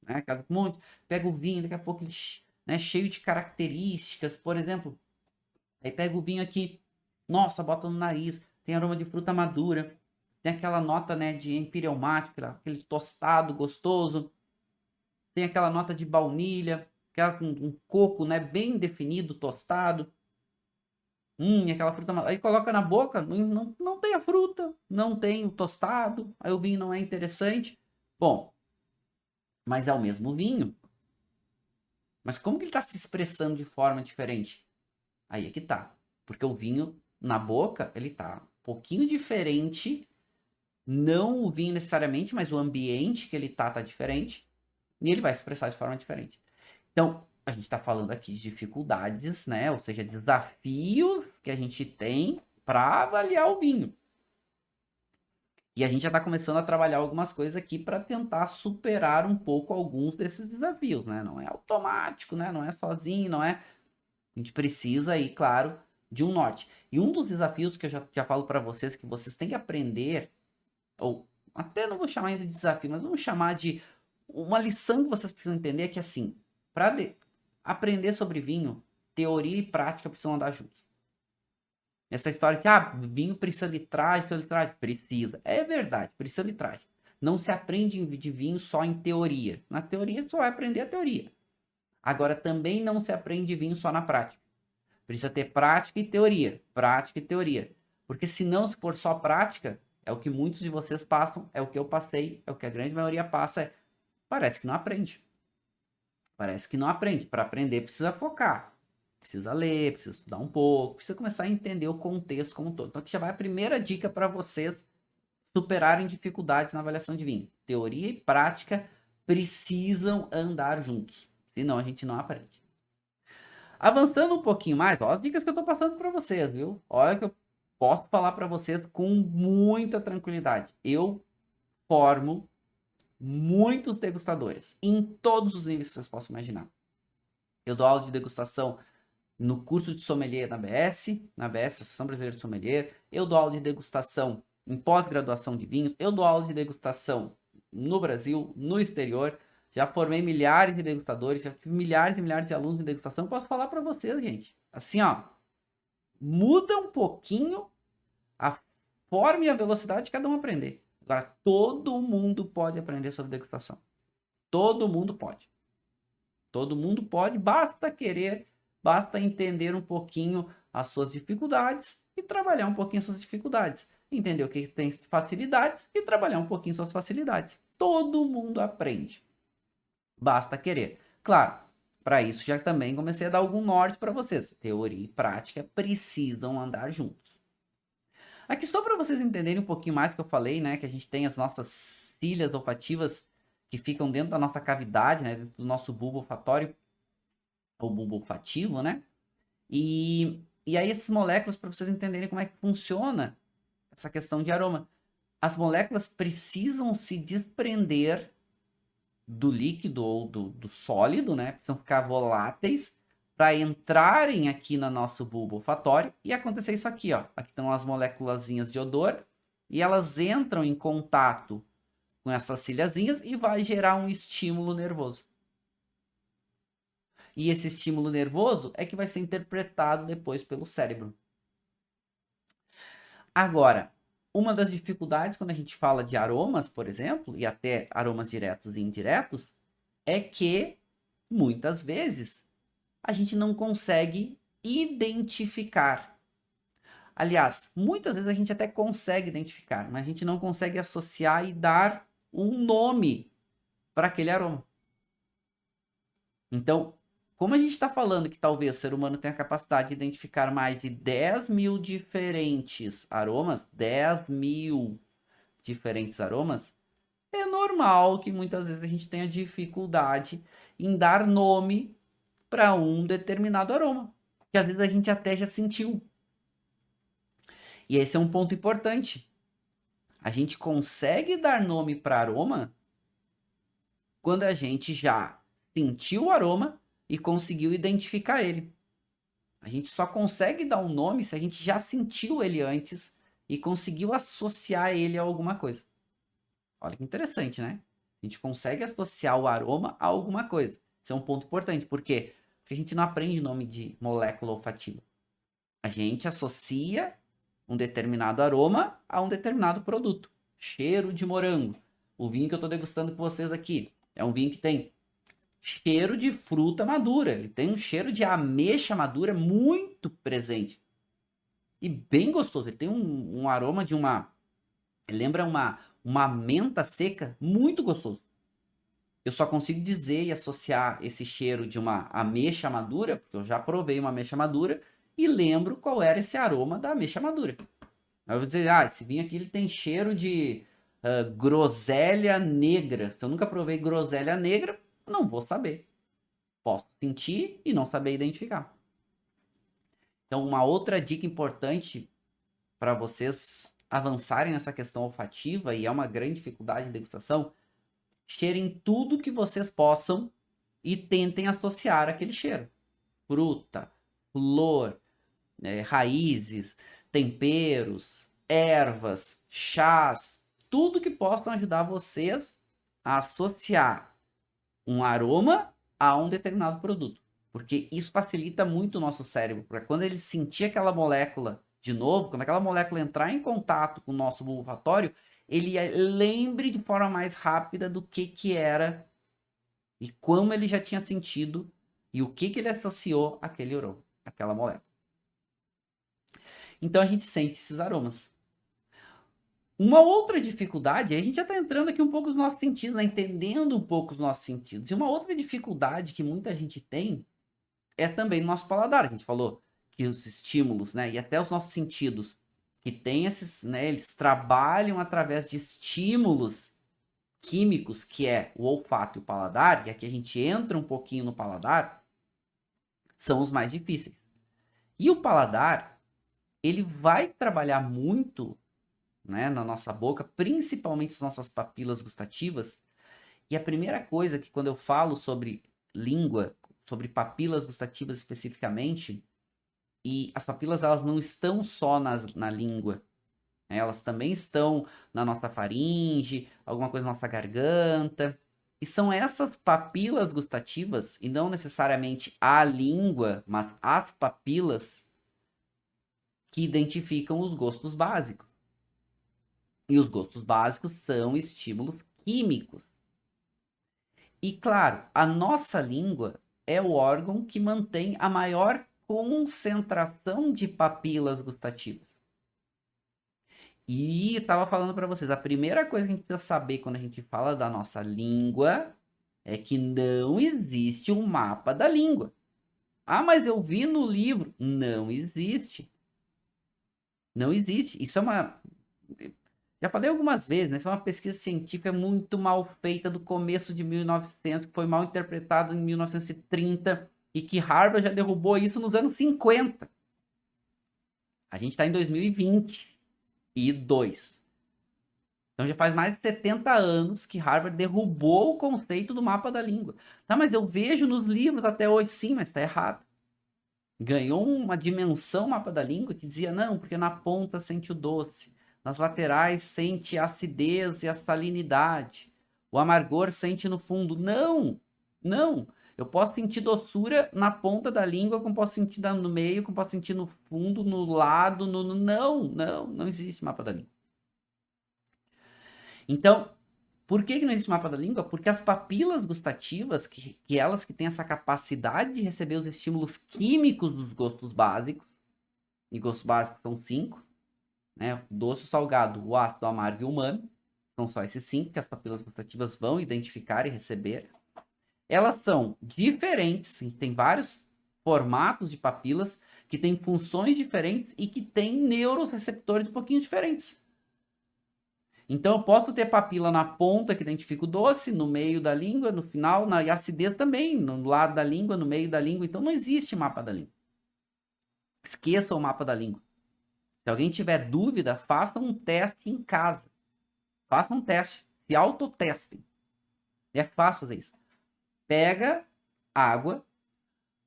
Né? Casa com um monte, pega o vinho, daqui a pouco ele, né, cheio de características, por exemplo, aí pega o vinho aqui, nossa, bota no nariz, tem aroma de fruta madura, tem aquela nota, né, de Imperial Mate, aquele tostado gostoso, tem aquela nota de baunilha, aquela com um coco, né, bem definido, tostado, aquela fruta madura. Aí coloca na boca, não tem a fruta, não tem o tostado, aí o vinho não é interessante. Bom, mas é o mesmo vinho. Mas como que ele está se expressando de forma diferente? Aí é que tá. Porque o vinho na boca, ele tá um pouquinho diferente. Não o vinho necessariamente, mas o ambiente que ele tá diferente. E ele vai se expressar de forma diferente. Então, a gente está falando aqui de dificuldades, né? Ou seja, desafios que a gente tem para avaliar o vinho. E a gente já está começando a trabalhar algumas coisas aqui para tentar superar um pouco alguns desses desafios, né? Não é automático, né? Não é sozinho, não é. A gente precisa aí, claro, de um norte. E um dos desafios que eu já falo para vocês que vocês têm que aprender, ou até não vou chamar ainda de desafio, mas vamos chamar de uma lição que vocês precisam entender é que assim, para aprender sobre vinho, teoria e prática precisam andar juntos. Essa história que, vinho precisa de litragem, precisa. É verdade, precisa de litragem. Não se aprende de vinho só em teoria. Na teoria, você só vai aprender a teoria. Agora, também não se aprende vinho só na prática. Precisa ter prática e teoria. Prática e teoria. Porque senão, se for só prática, é o que muitos de vocês passam, é o que eu passei, é o que a grande maioria passa, parece que não aprende. Parece que não aprende. Para aprender, precisa focar. Precisa ler, precisa estudar um pouco, precisa começar a entender o contexto como um todo. Então aqui já vai a primeira dica para vocês superarem dificuldades na avaliação de vinho. Teoria e prática precisam andar juntos, senão a gente não aprende. Avançando um pouquinho mais, ó, as dicas que eu estou passando para vocês, viu? Olha que eu posso falar para vocês com muita tranquilidade. Eu formo muitos degustadores em todos os níveis que vocês possam imaginar. Eu dou aula de degustação no curso de sommelier na ABS, Associação Brasileira de Sommelier. Eu dou aula de degustação em pós-graduação de vinhos. Eu dou aula de degustação no Brasil, no exterior. Já formei milhares de degustadores, já tive milhares e milhares de alunos de degustação. Posso falar para vocês, gente. Assim, ó, muda um pouquinho a forma e a velocidade de cada um aprender. Agora, todo mundo pode aprender sobre degustação. Todo mundo pode. Todo mundo pode, basta querer, basta entender um pouquinho as suas dificuldades e trabalhar um pouquinho essas dificuldades. Entender o que tem facilidades e trabalhar um pouquinho suas facilidades. Todo mundo aprende. Basta querer. Claro, para isso já também comecei a dar algum norte para vocês. Teoria e prática precisam andar juntos. Aqui só para vocês entenderem um pouquinho mais que eu falei, né, que a gente tem as nossas cílias olfativas que ficam dentro da nossa cavidade, né, dentro do nosso bulbo olfatório, ou bulbo olfativo, né? E aí essas moléculas, para vocês entenderem como é que funciona essa questão de aroma. As moléculas precisam se desprender do líquido ou do sólido, né? Precisam ficar voláteis para entrarem aqui no nosso bulbo olfatório e acontecer isso aqui, ó. Aqui estão as moléculazinhas de odor e elas entram em contato com essas cilhazinhas e vai gerar um estímulo nervoso. E esse estímulo nervoso é que vai ser interpretado depois pelo cérebro. Agora, uma das dificuldades quando a gente fala de aromas, por exemplo, e até aromas diretos e indiretos, é que muitas vezes a gente não consegue identificar. Aliás, muitas vezes a gente até consegue identificar, mas a gente não consegue associar e dar um nome para aquele aroma. Então, como a gente está falando que talvez o ser humano tenha a capacidade de identificar mais de 10 mil diferentes aromas, 10 mil diferentes aromas, é normal que muitas vezes a gente tenha dificuldade em dar nome para um determinado aroma, que às vezes a gente até já sentiu. E esse é um ponto importante. A gente consegue dar nome para aroma quando a gente já sentiu o aroma e conseguiu identificar ele. A gente só consegue dar um nome se a gente já sentiu ele antes e conseguiu associar ele a alguma coisa. Olha que interessante, né? A gente consegue associar o aroma a alguma coisa. Isso é um ponto importante. Por quê? Porque a gente não aprende o nome de molécula olfativa. A gente associa um determinado aroma a um determinado produto. Cheiro de morango. O vinho que eu estou degustando com vocês aqui é um vinho que tem cheiro de fruta madura. Ele tem um cheiro de ameixa madura muito presente. E bem gostoso. Ele tem um aroma de uma... Lembra uma menta seca muito gostoso. Eu só consigo dizer e associar esse cheiro de uma ameixa madura, porque eu já provei uma ameixa madura, e lembro qual era esse aroma da ameixa madura. Aí eu vou dizer, esse vinho aqui ele tem cheiro de groselha negra. Se eu nunca provei groselha negra, não vou saber. Posso sentir e não saber identificar. Então, uma outra dica importante para vocês avançarem nessa questão olfativa, e é uma grande dificuldade de degustação, cheirem tudo que vocês possam e tentem associar aquele cheiro. Fruta, flor, raízes, temperos, ervas, chás, tudo que possam ajudar vocês a associar um aroma a um determinado produto. Porque isso facilita muito o nosso cérebro, para quando ele sentir aquela molécula de novo, quando aquela molécula entrar em contato com o nosso bulbo olfatório, ele lembre de forma mais rápida do que era e como ele já tinha sentido e o que ele associou àquele aroma, àquela molécula. Então a gente sente esses aromas. Uma outra dificuldade, a gente já está entrando aqui um pouco nos nossos sentidos, né? Entendendo um pouco os nossos sentidos. E uma outra dificuldade que muita gente tem é também no nosso paladar. A gente falou que os estímulos, né? E até os nossos sentidos, que tem esses, né? Eles trabalham através de estímulos químicos, que é o olfato e o paladar, e aqui a gente entra um pouquinho no paladar, são os mais difíceis. E o paladar, ele vai trabalhar muito, né, na nossa boca, principalmente as nossas papilas gustativas. E a primeira coisa que quando eu falo sobre língua, sobre papilas gustativas especificamente, e as papilas elas não estão só na língua, elas também estão na nossa faringe, alguma coisa na nossa garganta. E são essas papilas gustativas, e não necessariamente a língua, mas as papilas, que identificam os gostos básicos. E os gostos básicos são estímulos químicos. E claro, a nossa língua é o órgão que mantém a maior concentração de papilas gustativas. E estava falando para vocês, a primeira coisa que a gente precisa saber quando a gente fala da nossa língua é que não existe um mapa da língua. Mas eu vi no livro. Não existe. Não existe. Isso é uma... Já falei algumas vezes, né? Isso é uma pesquisa científica muito mal feita do começo de 1900, que foi mal interpretado em 1930 e que Harvard já derrubou isso nos anos 50. A gente está em 2022. Então já faz mais de 70 anos que Harvard derrubou o conceito do mapa da língua. Tá, mas eu vejo nos livros até hoje, sim, mas está errado. Ganhou uma dimensão mapa da língua que dizia, não, porque na ponta sente o doce, nas laterais sente a acidez e a salinidade, o amargor sente no fundo. Não, não. Eu posso sentir doçura na ponta da língua, como posso sentir no meio, como posso sentir no fundo, no lado, não existe mapa da língua. Então, por que não existe mapa da língua? Porque as papilas gustativas, que elas que têm essa capacidade de receber os estímulos químicos dos gostos básicos, e gostos básicos são 5, né? O doce, o salgado, o ácido, o amargo e o umami, são só esses 5 que as papilas gustativas vão identificar e receber. Elas são diferentes, tem vários formatos de papilas que têm funções diferentes e que têm neuroreceptores um pouquinho diferentes. Então, eu posso ter papila na ponta que identifica o doce, no meio da língua, no final, e acidez também, no lado da língua, no meio da língua. Então, não existe mapa da língua. Esqueça o mapa da língua. Se alguém tiver dúvida, faça um teste em casa. Faça um teste. Se autotestem. É fácil fazer isso. Pega água,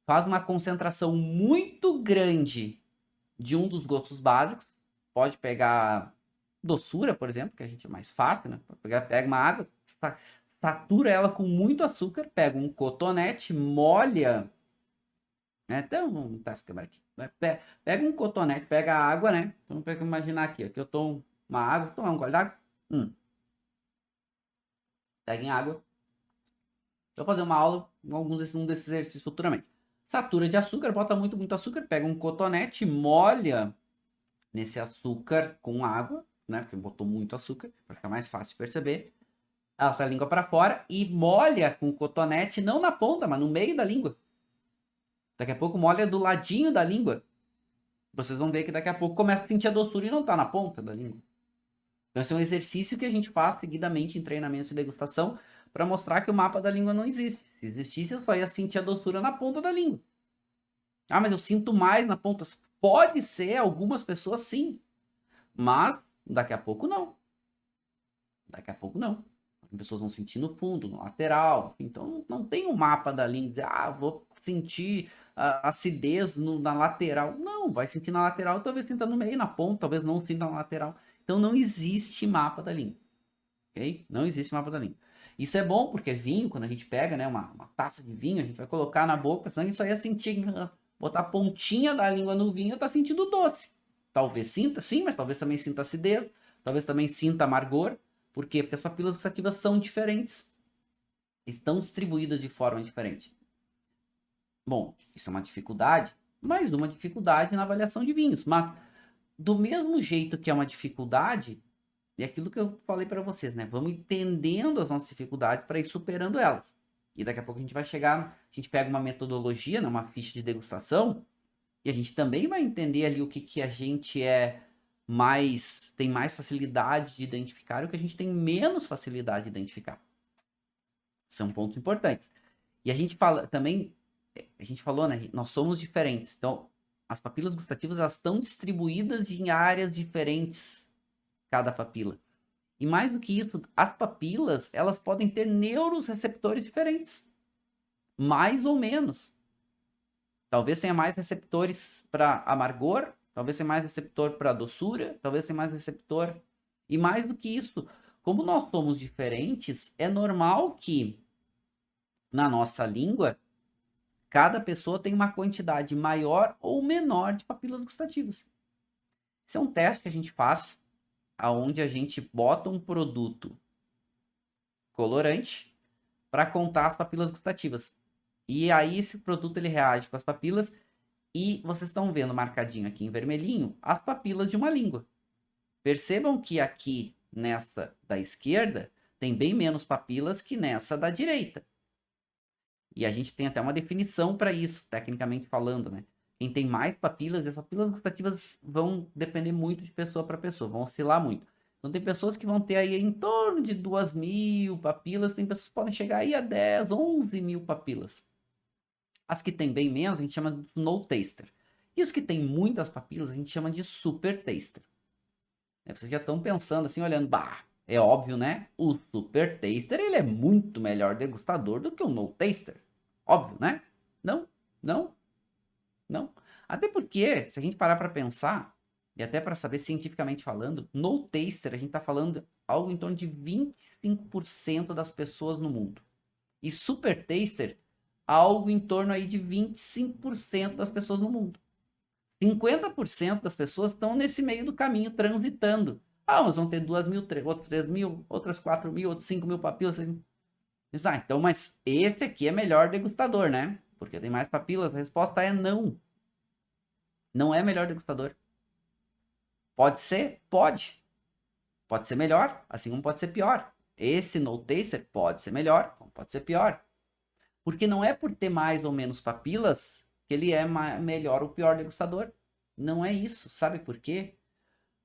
faz uma concentração muito grande de um dos gostos básicos. Pode pegar doçura, por exemplo, que a gente é mais fácil, né? Pega uma água, satura ela com muito açúcar, pega um cotonete, molha, né? Até um teste quebrar aqui. Pega um cotonete, pega a água, né? Então, vamos imaginar aqui, aqui eu tomo uma água, tomar um gole d'água. Peguem água. Eu vou fazer uma aula, um desses exercícios futuramente. Satura de açúcar, bota muito açúcar, pega um cotonete, molha nesse açúcar com água, né? Porque botou muito açúcar, para ficar mais fácil de perceber. Ela tá a língua para fora e molha com o cotonete, não na ponta, mas no meio da língua. Daqui a pouco molha do ladinho da língua. Vocês vão ver que daqui a pouco começa a sentir a doçura e não tá na ponta da língua. Então esse é um exercício que a gente faz seguidamente em treinamentos de degustação para mostrar que o mapa da língua não existe. Se existisse, eu só ia sentir a doçura na ponta da língua. Ah, mas eu sinto mais na ponta. Pode ser, algumas pessoas sim. Mas daqui a pouco não. Daqui a pouco não. As pessoas vão sentir no fundo, no lateral. Então não tem um mapa da língua. Vou sentir a acidez na lateral. Não, vai sentir na lateral, talvez sinta no meio, na ponta, talvez não sinta na lateral. Então não existe mapa da língua. Ok? Não existe mapa da língua. Isso é bom porque vinho, quando a gente pega, né, uma taça de vinho, a gente vai colocar na boca, senão a gente só ia sentir, botar a pontinha da língua no vinho, tá sentindo doce. Talvez sinta, sim, mas talvez também sinta acidez, talvez também sinta amargor. Por quê? Porque as papilas gustativas são diferentes. Estão distribuídas de forma diferente. Bom, isso é uma dificuldade, mais uma dificuldade na avaliação de vinhos. Mas, do mesmo jeito que é uma dificuldade, é aquilo que eu falei para vocês, né? Vamos entendendo as nossas dificuldades para ir superando elas. E daqui a pouco a gente vai chegar, a gente pega uma metodologia, né, uma ficha de degustação, e a gente também vai entender ali o que a gente tem mais facilidade de identificar e o que a gente tem menos facilidade de identificar. São pontos importantes. E a gente fala também, a gente falou, né? Nós somos diferentes. Então, as papilas gustativas, elas estão distribuídas em áreas diferentes, cada papila. E mais do que isso, as papilas, elas podem ter neuroreceptores diferentes. Mais ou menos. Talvez tenha mais receptores para amargor, talvez tenha mais receptor para doçura, talvez tenha mais receptor. E mais do que isso, como nós somos diferentes, é normal que na nossa língua cada pessoa tem uma quantidade maior ou menor de papilas gustativas. Esse é um teste que a gente faz, aonde a gente bota um produto colorante para contar as papilas gustativas. E aí esse produto ele reage com as papilas e vocês estão vendo marcadinho aqui em vermelhinho as papilas de uma língua. Percebam que aqui nessa da esquerda tem bem menos papilas que nessa da direita. E a gente tem até uma definição para isso, tecnicamente falando, né? Quem tem mais papilas, as papilas gustativas vão depender muito de pessoa para pessoa, vão oscilar muito. Então tem pessoas que vão ter aí em torno de 2.000 papilas, tem pessoas que podem chegar aí a 10, 11.000 papilas. As que tem bem menos, a gente chama de no taster. E os que tem muitas papilas, a gente chama de super taster. Vocês já estão pensando assim, olhando, É óbvio, né? O Super Taster, ele é muito melhor degustador do que o No Taster. Óbvio, né? Não, não, não. Até porque, se a gente parar para pensar, e até para saber cientificamente falando, No Taster, a gente tá falando algo em torno de 25% das pessoas no mundo. E Super Taster, algo em torno aí de 25% das pessoas no mundo. 50% das pessoas estão nesse meio do caminho, transitando. Ah, uns vão ter 2.000, outros 3.000, outras 4.000, outros 5.000 papilas. Então, mas esse aqui é melhor degustador, né? Porque tem mais papilas. A resposta é não. Não é melhor degustador. Pode ser? Pode. Pode ser melhor, assim como pode ser pior. Esse No Taster pode ser melhor, como pode ser pior. Porque não é por ter mais ou menos papilas que ele é melhor ou pior degustador. Não é isso. Sabe por quê?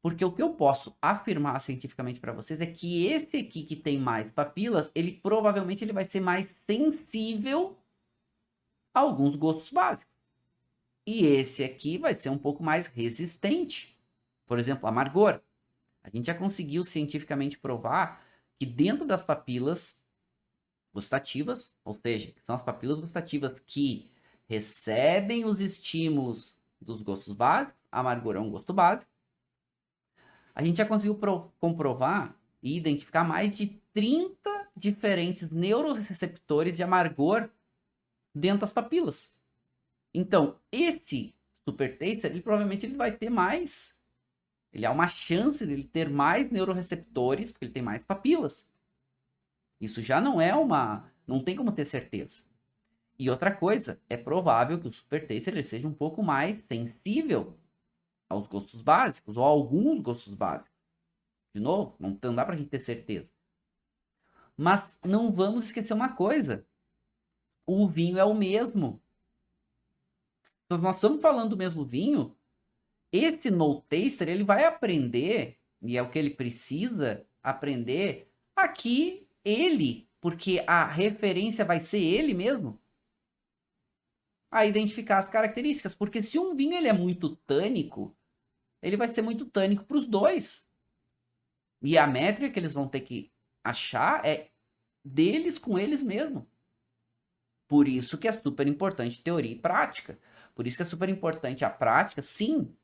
Porque o que eu posso afirmar cientificamente para vocês é que esse aqui que tem mais papilas, ele provavelmente ele vai ser mais sensível a alguns gostos básicos. E esse aqui vai ser um pouco mais resistente. Por exemplo, amargor. A gente já conseguiu cientificamente provar que dentro das papilas gustativas, ou seja, são as papilas gustativas que recebem os estímulos dos gostos básicos, amargor é um gosto básico, a gente já conseguiu comprovar e identificar mais de 30 diferentes neuroreceptores de amargor dentro das papilas. Então, esse super taster, ele provavelmente ele vai ter mais, ele há uma chance de ele ter mais neuroreceptores, porque ele tem mais papilas. Isso já não é não tem como ter certeza. E outra coisa, é provável que o super taster ele seja um pouco mais sensível aos gostos básicos, ou a alguns gostos básicos. De novo, não dá pra gente ter certeza. Mas não vamos esquecer uma coisa. O vinho é o mesmo. Então, nós estamos falando do mesmo vinho. Esse No Taster, ele vai aprender, e é o que ele precisa aprender, aqui ele, porque a referência vai ser ele mesmo, a identificar as características. Porque se um vinho ele é muito tânico, ele vai ser muito tânico para os dois. E a métrica que eles vão ter que achar é deles com eles mesmos. Por isso que é super importante teoria e prática. Por isso que é super importante a prática, sim.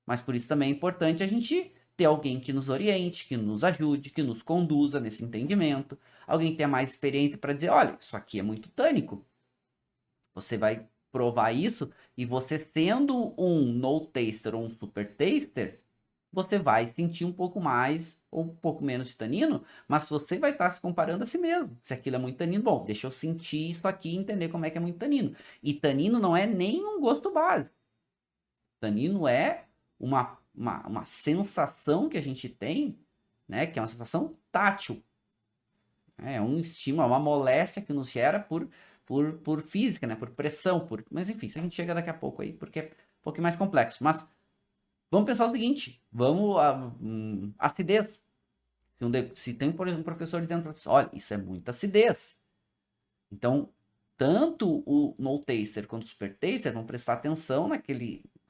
Mas por isso também é importante a gente ter alguém que nos oriente, que nos ajude, que nos conduza nesse entendimento. Alguém que tenha mais experiência para dizer, olha, isso aqui é muito tânico. Você vai provar isso e você sendo um no taster ou um super taster, você vai sentir um pouco mais ou um pouco menos de tanino, mas você vai estar se comparando a si mesmo. Se aquilo é muito tanino, bom, deixa eu sentir isso aqui e entender como é que é muito tanino. E tanino não é nem um gosto básico. Tanino é uma sensação que a gente tem, né, que é uma sensação tátil. É um estímulo, é uma moléstia que nos gera por física, né, por pressão, mas enfim, isso a gente chega daqui a pouco aí, porque é um pouquinho mais complexo. Mas vamos pensar o seguinte, acidez. Se tem, por exemplo, um professor dizendo para você, olha, isso é muita acidez. Então, tanto o no taster quanto o super taster vão prestar atenção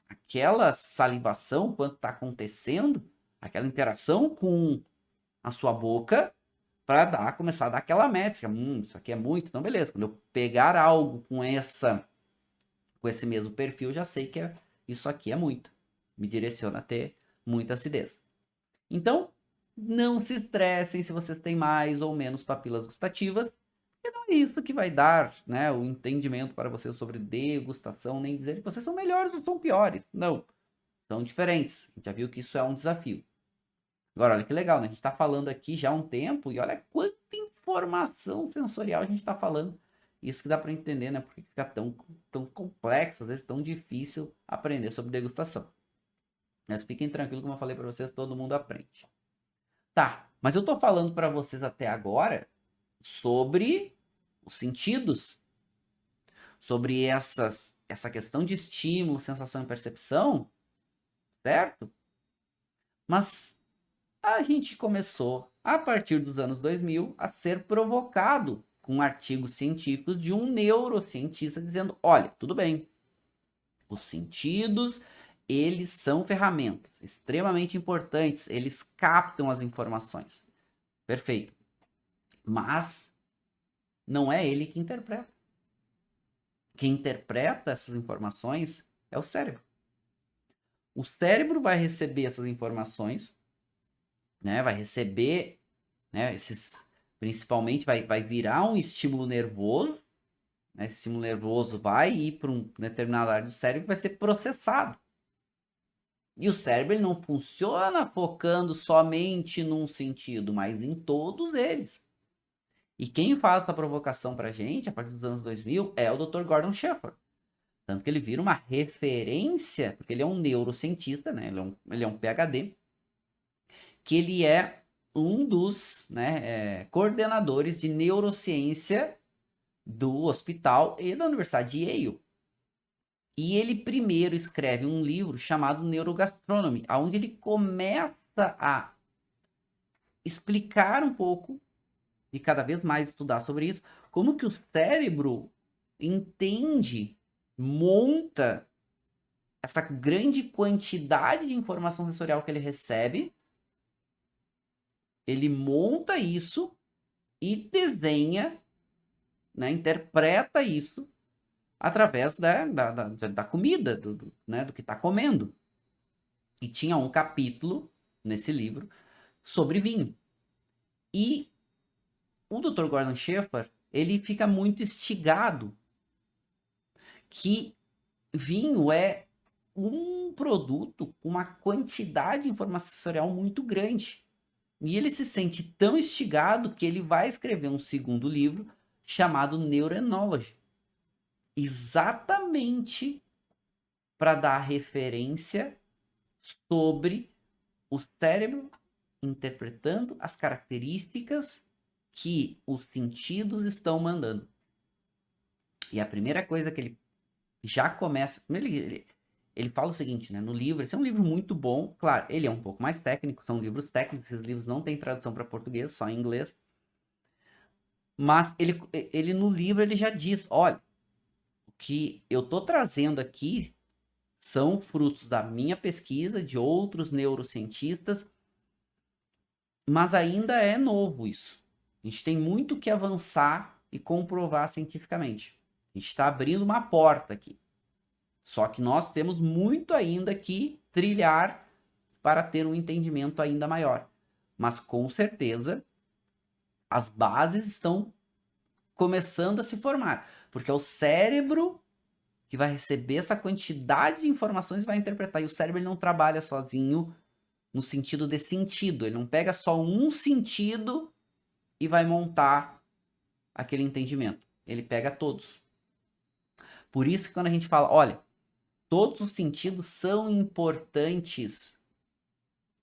aquela salivação, quanto está acontecendo, aquela interação com a sua boca, para começar a dar aquela métrica. Isso aqui é muito, então beleza. Quando eu pegar algo com esse mesmo perfil, já sei que isso aqui é muito. Me direciona a ter muita acidez. Então, não se estressem se vocês têm mais ou menos papilas gustativas, porque não é isso que vai dar, né, o entendimento para vocês sobre degustação, nem dizer que vocês são melhores ou são piores. Não, são diferentes. A gente já viu que isso é um desafio. Agora, olha que legal, né? A gente está falando aqui já há um tempo e olha quanta informação sensorial a gente está falando. Isso que dá para entender, né? Porque fica tão complexo, às vezes tão difícil aprender sobre degustação. Mas fiquem tranquilos, como eu falei para vocês, todo mundo aprende. Tá, mas eu tô falando para vocês até agora sobre os sentidos, sobre essa questão de estímulo, sensação e percepção, certo? Mas a gente começou, a partir dos anos 2000, a ser provocado com artigos científicos de um neurocientista dizendo, olha, tudo bem, os sentidos, eles são ferramentas extremamente importantes, eles captam as informações. Perfeito. Mas não é ele que interpreta. Quem interpreta essas informações é o cérebro. O cérebro vai receber essas informações, né? Vai receber, né? Principalmente vai virar um estímulo nervoso, né? Esse estímulo nervoso vai ir para um determinado área do cérebro e vai ser processado. E o cérebro ele não funciona focando somente num sentido, mas em todos eles. E quem faz essa provocação pra gente, a partir dos anos 2000, é o Dr. Gordon Sheffer. Tanto que ele vira uma referência, porque ele é um neurocientista, né? Ele é um PhD, que ele é um dos, né, coordenadores de neurociência do hospital e da Universidade de Yale. E ele primeiro escreve um livro chamado Neurogastronomy, onde ele começa a explicar um pouco e cada vez mais estudar sobre isso, como que o cérebro entende, monta essa grande quantidade de informação sensorial que ele recebe, ele monta isso e desenha, né, interpreta isso através da comida, né, do que está comendo. E tinha um capítulo nesse livro sobre vinho. E o Dr. Gordon Sheffer, ele fica muito instigado que vinho é um produto com uma quantidade de informação sensorial muito grande. E ele se sente tão instigado que ele vai escrever um segundo livro chamado Neuroenology. Exatamente para dar referência sobre o cérebro interpretando as características que os sentidos estão mandando. E a primeira coisa que ele já começa... Ele fala o seguinte, né? No livro, esse é um livro muito bom. Claro, ele é um pouco mais técnico, são livros técnicos, esses livros não têm tradução para português, só em inglês. Mas ele no livro ele já diz, olha, o que eu tô trazendo aqui são frutos da minha pesquisa, de outros neurocientistas, mas ainda é novo isso. A gente tem muito que avançar e comprovar cientificamente. A gente está abrindo uma porta aqui. Só que nós temos muito ainda que trilhar para ter um entendimento ainda maior. Mas com certeza as bases estão começando a se formar, porque é o cérebro que vai receber essa quantidade de informações e vai interpretar. E o cérebro ele não trabalha sozinho no sentido de sentido. Ele não pega só um sentido e vai montar aquele entendimento. Ele pega todos. Por isso que quando a gente fala, olha, todos os sentidos são importantes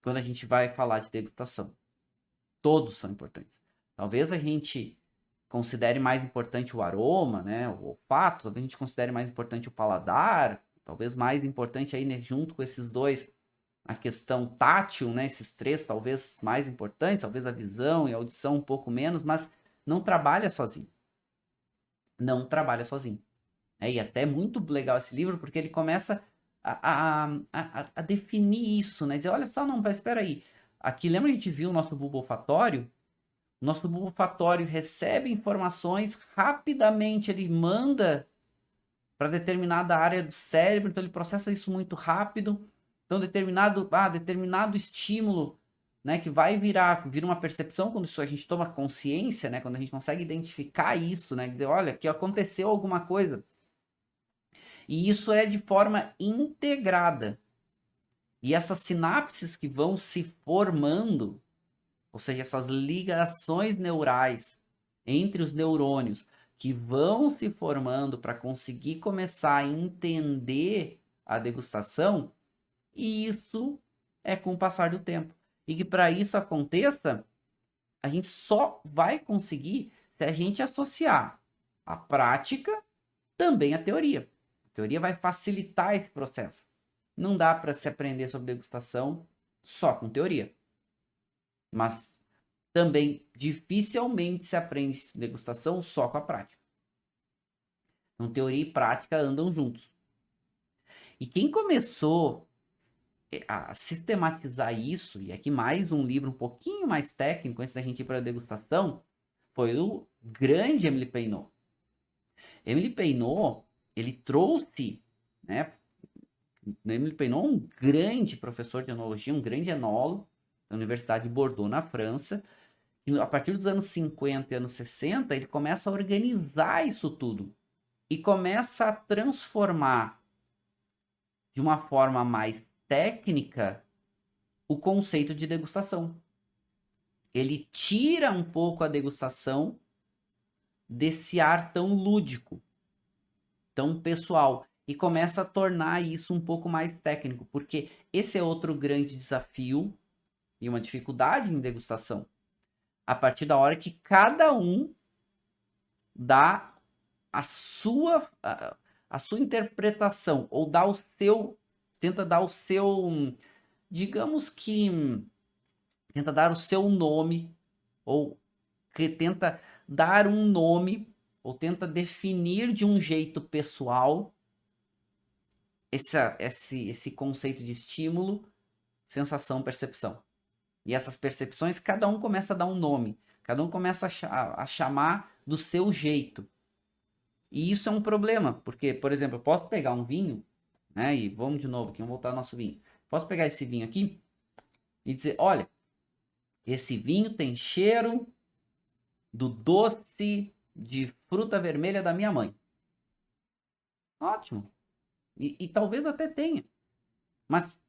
quando a gente vai falar de degustação. Todos são importantes. Talvez a gente considere mais importante o aroma, né, o olfato, talvez a gente considere mais importante o paladar, talvez mais importante aí, né, junto com esses dois, a questão tátil, né, esses três talvez mais importantes, talvez a visão e a audição um pouco menos, mas não trabalha sozinho. Não trabalha sozinho. E até é muito legal esse livro, porque ele começa a definir isso, né, dizer, olha só, não, mas espera aí, aqui lembra que a gente viu o nosso bulbo olfatório? O nosso bulbo olfatório recebe informações rapidamente, ele manda para determinada área do cérebro, então ele processa isso muito rápido. Então, determinado estímulo, né, que vai vira uma percepção quando a gente toma consciência, né, quando a gente consegue identificar isso, né, dizer, olha, que aconteceu alguma coisa. E isso é de forma integrada. E essas sinapses que vão se formando, ou seja, essas ligações neurais entre os neurônios que vão se formando para conseguir começar a entender a degustação, e isso é com o passar do tempo. E que para isso aconteça, a gente só vai conseguir se a gente associar a prática também à teoria. A teoria vai facilitar esse processo. Não dá para se aprender sobre degustação só com teoria. Mas também dificilmente se aprende degustação só com a prática. Então, teoria e prática andam juntos. E quem começou a sistematizar isso, e aqui mais um livro um pouquinho mais técnico, antes da gente ir para a degustação, foi o grande Emily Peinot. Emily Peinot, ele trouxe, né, Emily Peinot, um grande professor de enologia, um grande enólogo da Universidade de Bordeaux, na França. E a partir dos anos 50 e anos 60, ele começa a organizar isso tudo e começa a transformar de uma forma mais técnica o conceito de degustação. Ele tira um pouco a degustação desse ar tão lúdico, tão pessoal, e começa a tornar isso um pouco mais técnico, porque esse é outro grande desafio e uma dificuldade em degustação. A partir da hora que cada um dá a sua interpretação, ou dá o seu, tenta dar o seu, digamos que, tenta dar o seu nome, ou que tenta dar um nome, ou tenta definir de um jeito pessoal esse conceito de estímulo, sensação, percepção. E essas percepções, cada um começa a dar um nome, cada um começa a chamar do seu jeito. E isso é um problema, porque, por exemplo, eu posso pegar um vinho, né? E vamos de novo aqui, vamos voltar ao nosso vinho. Posso pegar esse vinho aqui e dizer, olha, esse vinho tem cheiro do doce de fruta vermelha da minha mãe. Ótimo. E talvez até tenha. Mas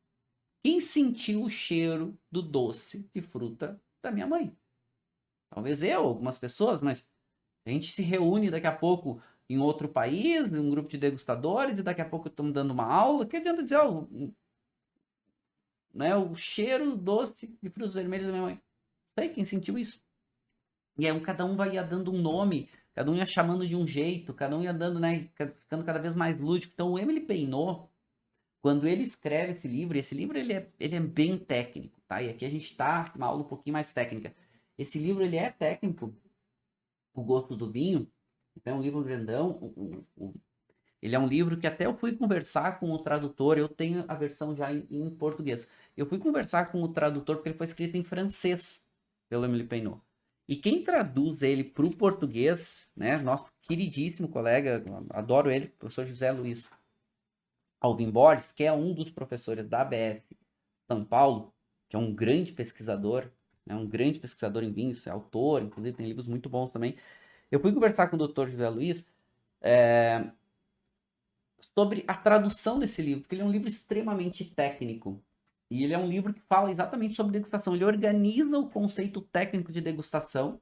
quem sentiu o cheiro do doce de fruta da minha mãe? Talvez eu, algumas pessoas, mas a gente se reúne daqui a pouco em outro país, em um grupo de degustadores, e daqui a pouco estamos dando uma aula. Que adianta dizer, né, o cheiro doce de frutas vermelhas da minha mãe? Não sei quem sentiu isso. E aí cada um vai dando um nome, cada um ia chamando de um jeito, cada um ia dando, né, ficando cada vez mais lúdico. Então o Emily Peinot, quando ele escreve esse livro, ele é bem técnico, tá? E aqui a gente tá uma aula um pouquinho mais técnica. Esse livro, ele é técnico, O Gosto do Vinho, é um livro grandão, ele é um livro que até eu fui conversar com o tradutor, eu tenho a versão já em português. Eu fui conversar com o tradutor porque ele foi escrito em francês, pelo Emily Peinot. E quem traduz ele para o português, né, nosso queridíssimo colega, adoro ele, professor José Luiz Alvim Borges, que é um dos professores da ABS São Paulo, que é um grande pesquisador, né, um grande pesquisador em vinhos, é autor, inclusive tem livros muito bons também. Eu fui conversar com o Dr. José Luiz sobre a tradução desse livro, porque ele é um livro extremamente técnico. E ele é um livro que fala exatamente sobre degustação. Ele organiza o conceito técnico de degustação,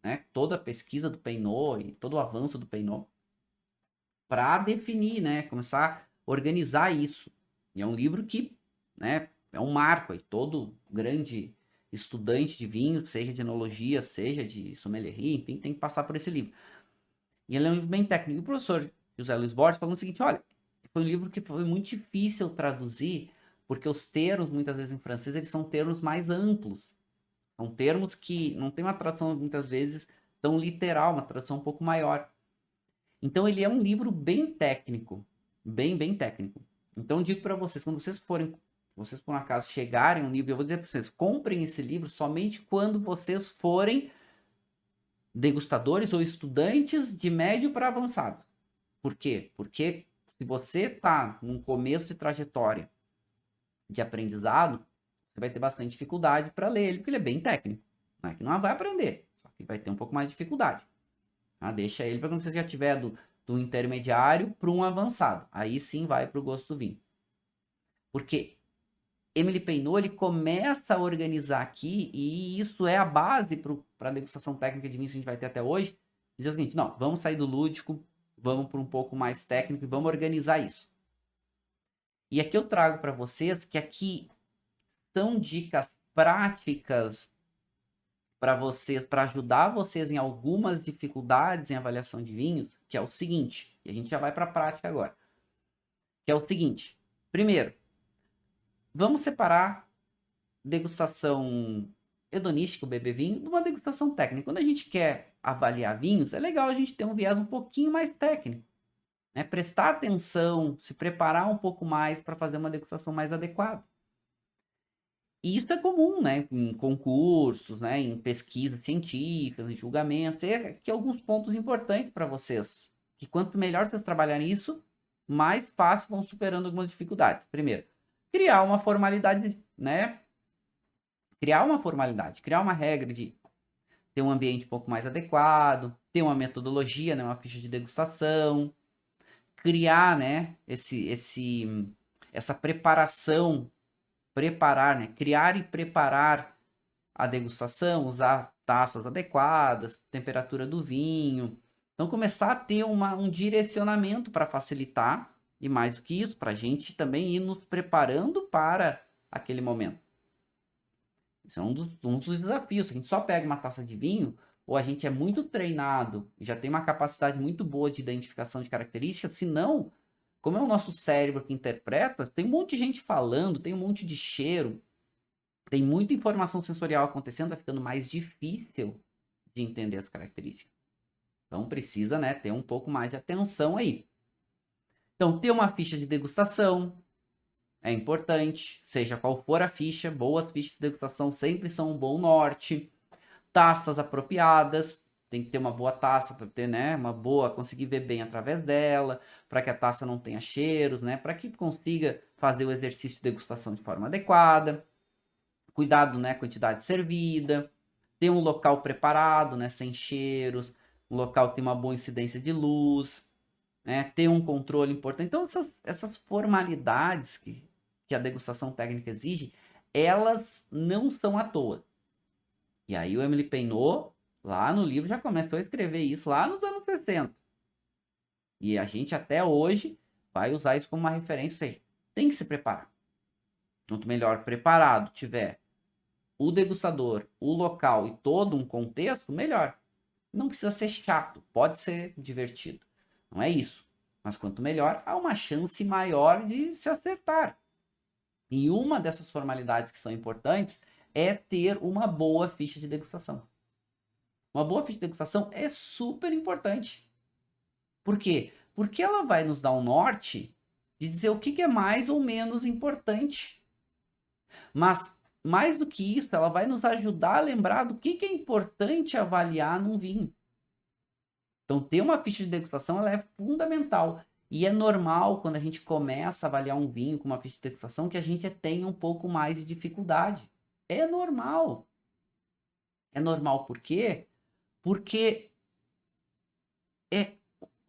né, toda a pesquisa do Peinot e todo o avanço do Peinot, para definir, né, começar a organizar isso. E é um livro que, né, é um marco aí. Todo grande estudante de vinho, seja de enologia, seja de sommelierie, enfim, tem que passar por esse livro. E ele é um livro bem técnico. E o professor José Luiz Borges falou o seguinte, olha, foi um livro que foi muito difícil traduzir, porque os termos, muitas vezes em francês, eles são termos mais amplos. São termos que não tem uma tradução, muitas vezes, tão literal, uma tradução um pouco maior. Então, ele é um livro bem técnico. Bem técnico. Então, eu digo para vocês, quando vocês por um acaso chegarem a um nível, eu vou dizer para vocês, comprem esse livro somente quando vocês forem degustadores ou estudantes de médio para avançado. Por quê? Porque se você está num começo de trajetória de aprendizado, você vai ter bastante dificuldade para ler ele, porque ele é bem técnico. Não é que não vai aprender, só que vai ter um pouco mais de dificuldade. Tá? Deixa ele para quando você já tiver do intermediário para um avançado. Aí sim vai para o gosto do vinho. Porque Emily Peinot, ele começa a organizar aqui, e isso é a base para a degustação técnica de vinho que a gente vai ter até hoje, dizer o seguinte, não, vamos sair do lúdico, vamos para um pouco mais técnico e vamos organizar isso. E aqui eu trago para vocês que aqui são dicas práticas para vocês, para ajudar vocês em algumas dificuldades em avaliação de vinhos, que é o seguinte, e a gente já vai para a prática agora, que é o seguinte, primeiro, vamos separar degustação hedonística, o beber vinho, de uma degustação técnica. Quando a gente quer avaliar vinhos, é legal a gente ter um viés um pouquinho mais técnico, né? Prestar atenção, se preparar um pouco mais para fazer uma degustação mais adequada. E isso é comum, né, em concursos, né, em pesquisas científicas, em julgamentos, e aqui alguns pontos importantes para vocês, que quanto melhor vocês trabalharem isso, mais fácil vão superando algumas dificuldades. Primeiro, criar uma formalidade, né, criar uma regra de ter um ambiente um pouco mais adequado, ter uma metodologia, né, uma ficha de degustação, criar, né, essa preparação, né, criar e preparar a degustação, usar taças adequadas, temperatura do vinho. Então, começar a ter um direcionamento para facilitar, e mais do que isso, para a gente também ir nos preparando para aquele momento. Isso é um dos desafios. Se a gente só pega uma taça de vinho, ou a gente é muito treinado e já tem uma capacidade muito boa de identificação de características, se não, como é o nosso cérebro que interpreta, tem um monte de gente falando, tem um monte de cheiro, tem muita informação sensorial acontecendo, vai ficando mais difícil de entender as características. Então precisa, né, ter um pouco mais de atenção aí. Então, ter uma ficha de degustação é importante, seja qual for a ficha, boas fichas de degustação sempre são um bom norte. Taças apropriadas, tem que ter uma boa taça para ter, né, uma boa, conseguir ver bem através dela, para que a taça não tenha cheiros, né, para que consiga fazer o exercício de degustação de forma adequada. Cuidado, né, quantidade servida, ter um local preparado, né, sem cheiros, um local que tem uma boa incidência de luz, né, ter um controle importante. Então, essas formalidades que a degustação técnica exige, elas não são à toa. E aí o Emily Peinot, lá no livro, já começou a escrever isso lá nos anos 60. E a gente até hoje vai usar isso como uma referência. Ou seja, tem que se preparar. Quanto melhor preparado tiver o degustador, o local e todo um contexto, melhor. Não precisa ser chato, pode ser divertido. Não é isso. Mas quanto melhor, há uma chance maior de se acertar. E uma dessas formalidades que são importantes é ter uma boa ficha de degustação. Uma boa ficha de degustação é super importante. Por quê? Porque ela vai nos dar um norte de dizer o que é mais ou menos importante. Mas, mais do que isso, ela vai nos ajudar a lembrar do que é importante avaliar num vinho. Então, ter uma ficha de degustação ela é fundamental. E é normal, quando a gente começa a avaliar um vinho com uma ficha de degustação, que a gente tenha um pouco mais de dificuldade. É normal. É normal por quê? Porque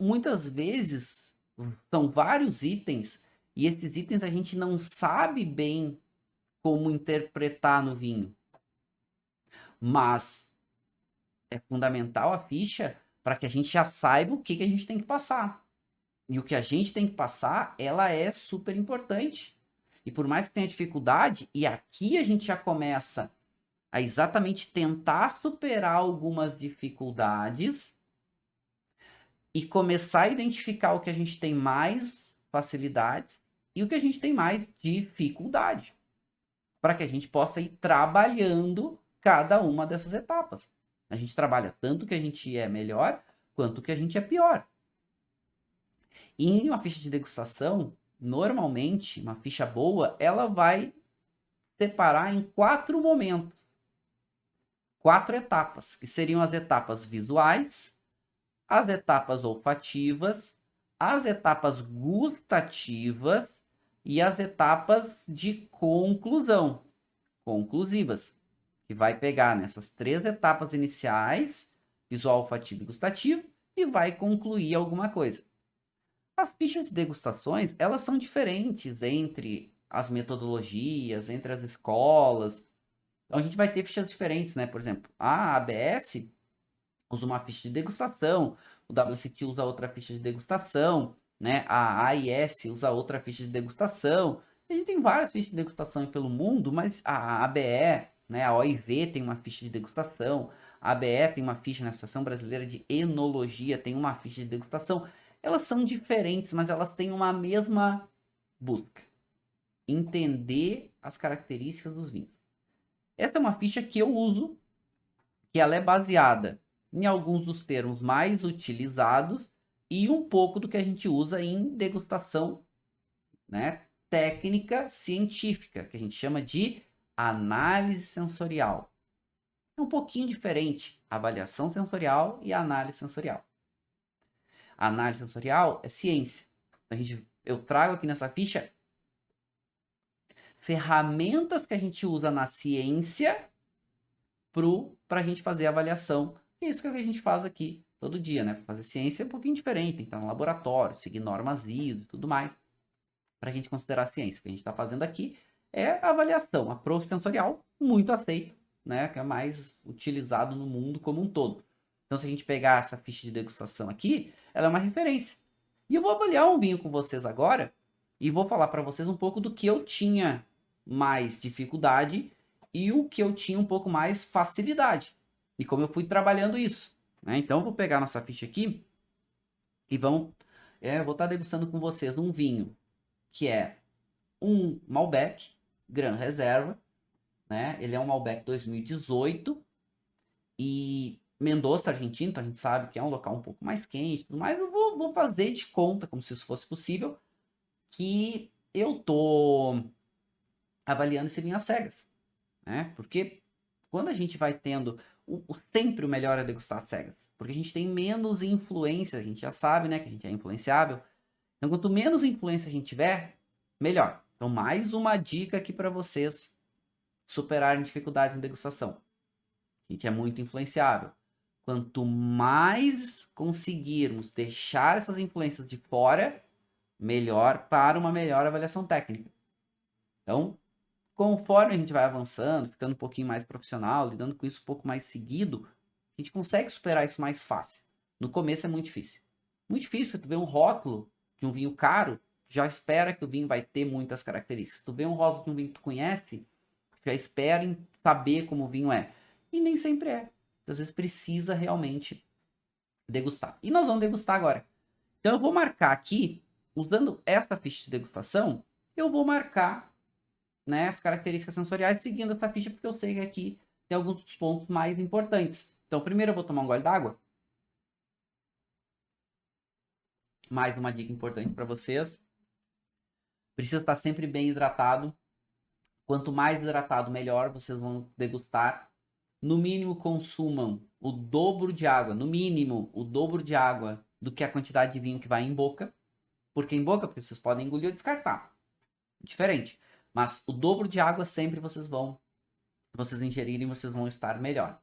muitas vezes são vários itens e esses itens a gente não sabe bem como interpretar no vinho. Mas é fundamental a ficha para que a gente já saiba o que a gente tem que passar. E o que a gente tem que passar, ela é super importante. E por mais que tenha dificuldade, e aqui a gente já começa a exatamente tentar superar algumas dificuldades e começar a identificar o que a gente tem mais facilidades e o que a gente tem mais dificuldade, para que a gente possa ir trabalhando cada uma dessas etapas. A gente trabalha tanto que a gente é melhor, quanto que a gente é pior. E em uma ficha de degustação, normalmente, uma ficha boa, ela vai separar em 4 momentos. 4 etapas, que seriam as etapas visuais, as etapas olfativas, as etapas gustativas e as etapas de conclusão, conclusivas, que vai pegar nessas 3 etapas iniciais, visual, olfativo e gustativo, e vai concluir alguma coisa. As fichas de degustações, elas são diferentes entre as metodologias, entre as escolas. Então, a gente vai ter fichas diferentes, né? Por exemplo, a ABS usa uma ficha de degustação, o WSET usa outra ficha de degustação, né? A AIS usa outra ficha de degustação. A gente tem várias fichas de degustação pelo mundo, mas a ABE, né? A OIV tem uma ficha de degustação, a ABE tem uma ficha na Associação Brasileira de Enologia, tem uma ficha de degustação. Elas são diferentes, mas elas têm uma mesma busca: entender as características dos vinhos. Essa é uma ficha que eu uso, que ela é baseada em alguns dos termos mais utilizados e um pouco do que a gente usa em degustação, né, técnica científica, que a gente chama de análise sensorial. É um pouquinho diferente, avaliação sensorial e análise sensorial. A análise sensorial é ciência. Eu trago aqui nessa ficha ferramentas que a gente usa na ciência para a gente fazer a avaliação. E é isso que a gente faz aqui todo dia, né? Para fazer ciência é um pouquinho diferente, tem que estar no laboratório, seguir normas ISO e tudo mais, para a gente considerar a ciência. O que a gente está fazendo aqui é a avaliação, approach sensorial, muito aceito, né? Que é mais utilizado no mundo como um todo. Então, se a gente pegar essa ficha de degustação aqui, ela é uma referência. E eu vou avaliar um vinho com vocês agora e vou falar para vocês um pouco do que eu tinha mais dificuldade e o que eu tinha um pouco mais facilidade. E como eu fui trabalhando isso. Né? Então, eu vou pegar nossa ficha aqui e vou estar degustando com vocês um vinho que é um Malbec Gran Reserva. Né? Ele é um Malbec 2018 e Mendoza, Argentina, então a gente sabe que é um local um pouco mais quente, mas eu vou fazer de conta, como se isso fosse possível, que eu tô avaliando esse vinho às cegas, né? Porque quando a gente vai tendo sempre o melhor é degustar às cegas, porque a gente tem menos influência, a gente já sabe, né, que a gente é influenciável. Então, quanto menos influência a gente tiver, melhor. Então, mais uma dica aqui para vocês superarem dificuldades em degustação. A gente é muito influenciável. Quanto mais conseguirmos deixar essas influências de fora, melhor para uma melhor avaliação técnica. Então, conforme a gente vai avançando, ficando um pouquinho mais profissional, lidando com isso um pouco mais seguido, a gente consegue superar isso mais fácil. No começo é muito difícil. Muito difícil, porque tu vê um rótulo de um vinho caro, já espera que o vinho vai ter muitas características. Tu vê um rótulo de um vinho que tu conhece, já espera em saber como o vinho é. E nem sempre é. Então, às vezes precisa realmente degustar. E nós vamos degustar agora. Então eu vou marcar aqui, usando essa ficha de degustação, eu vou marcar, né, as características sensoriais seguindo essa ficha, porque eu sei que aqui tem alguns pontos mais importantes. Então primeiro eu vou tomar um gole d'água. Mais uma dica importante para vocês. Precisa estar sempre bem hidratado. Quanto mais hidratado, melhor. Vocês vão degustar. No mínimo, consumam o dobro de água. No mínimo, o dobro de água do que a quantidade de vinho que vai em boca. Por que em boca? Porque vocês podem engolir ou descartar. Diferente. Mas o dobro de água sempre vocês ingerirem, vocês vão estar melhor.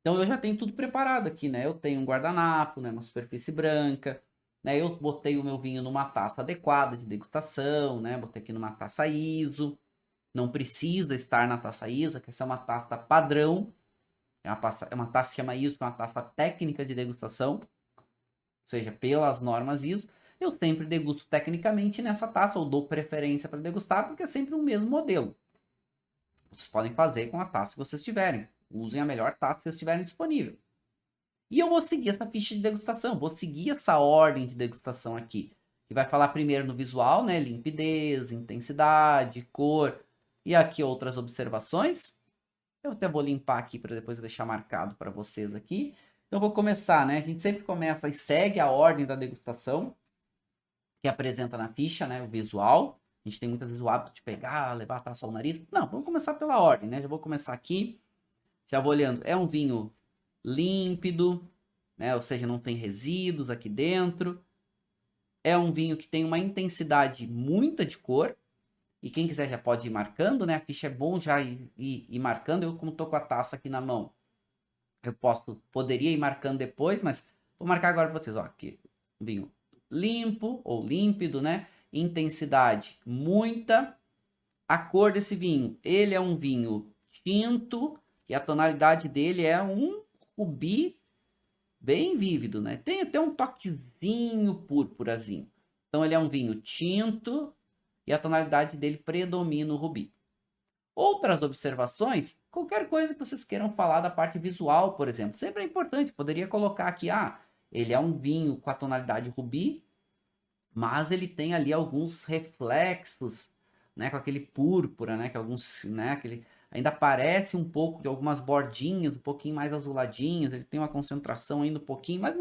Então eu já tenho tudo preparado aqui, né? Eu tenho um guardanapo, né? Uma superfície branca, né? Eu botei o meu vinho numa taça adequada de degustação, né? Botei aqui numa taça ISO. Não precisa estar na taça ISO, que essa é uma taça padrão. É uma taça que chama ISO, que é uma taça técnica de degustação. Ou seja, pelas normas ISO. Eu sempre degusto tecnicamente nessa taça, ou dou preferência para degustar, porque é sempre o mesmo modelo. Vocês podem fazer com a taça que vocês tiverem. Usem a melhor taça que vocês tiverem disponível. E eu vou seguir essa ficha de degustação, vou seguir essa ordem de degustação aqui. Que vai falar primeiro no visual, né? Limpidez, intensidade, cor. E aqui outras observações. Eu até vou limpar aqui para depois eu deixar marcado para vocês aqui. Então eu vou começar, né? A gente sempre começa e segue a ordem da degustação que apresenta na ficha, né? O visual. A gente tem muitas vezes o hábito de pegar, levar a taça ao nariz. Não, vamos começar pela ordem, né? Já vou começar aqui. Já vou olhando. É um vinho límpido, né? Ou seja, não tem resíduos aqui dentro. É um vinho que tem uma intensidade muita de cor. E quem quiser já pode ir marcando, né? A ficha é bom já ir marcando. Eu, como tô com a taça aqui na mão, eu poderia ir marcando depois, mas vou marcar agora para vocês. Ó, aqui, vinho limpo ou límpido, né? Intensidade muita. A cor desse vinho, ele é um vinho tinto e a tonalidade dele é um rubi bem vívido, né? Tem até um toquezinho púrpurazinho. Então ele é um vinho tinto e a tonalidade dele predomina o rubi. Outras observações, qualquer coisa que vocês queiram falar da parte visual, por exemplo, sempre é importante. Poderia colocar aqui, ele é um vinho com a tonalidade rubi, mas ele tem ali alguns reflexos, né, com aquele púrpura, né, que alguns, né, aquele ainda parece um pouco de algumas bordinhas, um pouquinho mais azuladinhas, ele tem uma concentração ainda um pouquinho, mas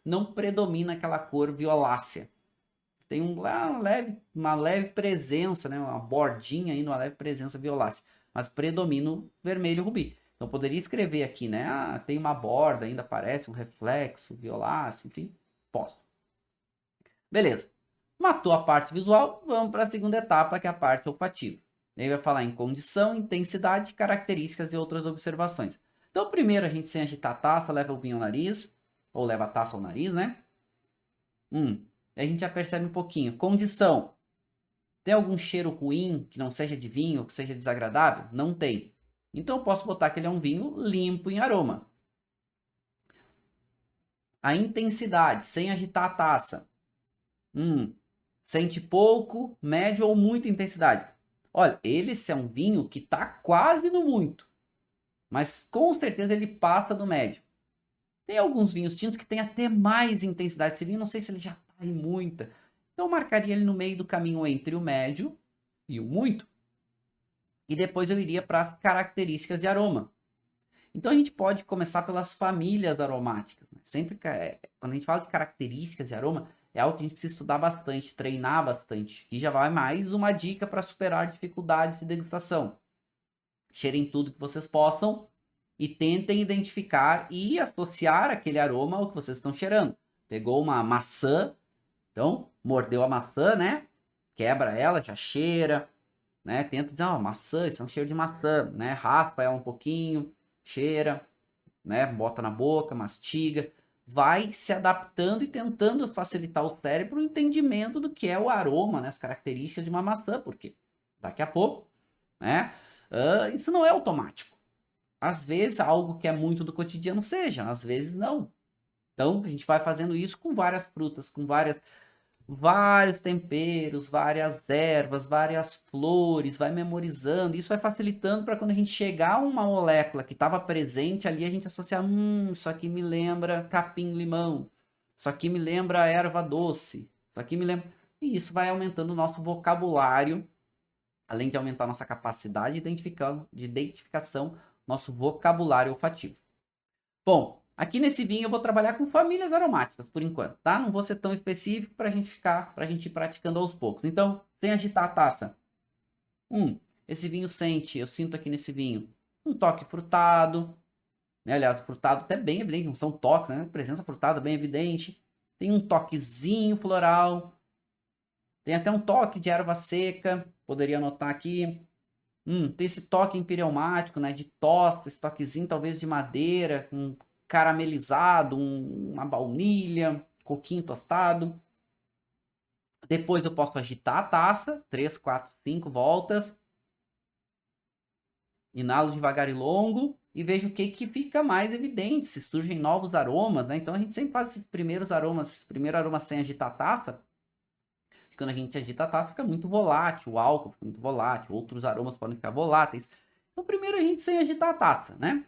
não predomina aquela cor violácea. Tem uma leve presença, né, uma bordinha ainda, uma leve presença violácea. mas predomina o vermelho rubi. Então, poderia escrever aqui, né? Ah, tem uma borda, ainda parece um reflexo, violáceo, enfim, posso. Beleza. Matou a parte visual, vamos para a segunda etapa, que é a parte olfativa. Ele vai falar em condição, intensidade, características e outras observações. Então, primeiro a gente, sem agitar a taça, leva o vinho ao nariz, ou leva a taça ao nariz, né? A gente já percebe um pouquinho. Condição. Tem algum cheiro ruim que não seja de vinho, que seja desagradável? Não tem. Então eu posso botar que ele é um vinho limpo em aroma. A intensidade, sem agitar a taça. Sente pouco, médio ou muita intensidade. Olha, esse é um vinho que está quase no muito. Mas com certeza ele passa do médio. Tem alguns vinhos tintos que tem até mais intensidade. Esse vinho, não sei se ele já está em muita. Então eu marcaria ele no meio do caminho entre o médio e o muito. E depois eu iria para as características de aroma. Então a gente pode começar pelas famílias aromáticas. Sempre quando a gente fala de características de aroma, é algo que a gente precisa estudar bastante, treinar bastante. E já vai mais uma dica para superar dificuldades de degustação. Cheirem tudo que vocês possam e tentem identificar e associar aquele aroma ao que vocês estão cheirando. Pegou uma maçã, então mordeu a maçã, né? Quebra ela, já cheira, né? Tenta dizer, maçã, isso é um cheiro de maçã, né? Raspa ela um pouquinho, cheira, né? Bota na boca, mastiga. Vai se adaptando e tentando facilitar o cérebro o entendimento do que é o aroma, né? As características de uma maçã, porque daqui a pouco, né? Isso não é automático. Às vezes algo que é muito do cotidiano seja, às vezes não. Então a gente vai fazendo isso com várias frutas, com vários temperos, várias ervas, várias flores, vai memorizando. Isso vai facilitando para quando a gente chegar a uma molécula que estava presente ali, a gente associar, isso aqui me lembra capim-limão, isso aqui me lembra erva doce, isso aqui me lembra... E isso vai aumentando o nosso vocabulário, além de aumentar nossa capacidade de identificação, nosso vocabulário olfativo. Bom, aqui nesse vinho eu vou trabalhar com famílias aromáticas, por enquanto, tá? Não vou ser tão específico para a gente ir praticando aos poucos. Então, sem agitar a taça. Esse vinho eu sinto aqui nesse vinho, um toque frutado, né? Aliás, frutado até bem evidente, não são toques, né? Presença frutada bem evidente. Tem um toquezinho floral. Tem até um toque de erva seca, poderia anotar aqui. Tem esse toque empireumático, né? De tosta, esse toquezinho talvez de madeira, com caramelizado, uma baunilha, coquinho tostado. Depois eu posso agitar a taça, 3, 4, 5 voltas. Inalo devagar e longo e vejo o que fica mais evidente, se surgem novos aromas, né? Então a gente sempre faz esses primeiros aromas, esse primeiro aroma sem agitar a taça. Quando a gente agita a taça, fica muito volátil, o álcool fica muito volátil, outros aromas podem ficar voláteis. Então primeiro a gente sem agitar a taça, né?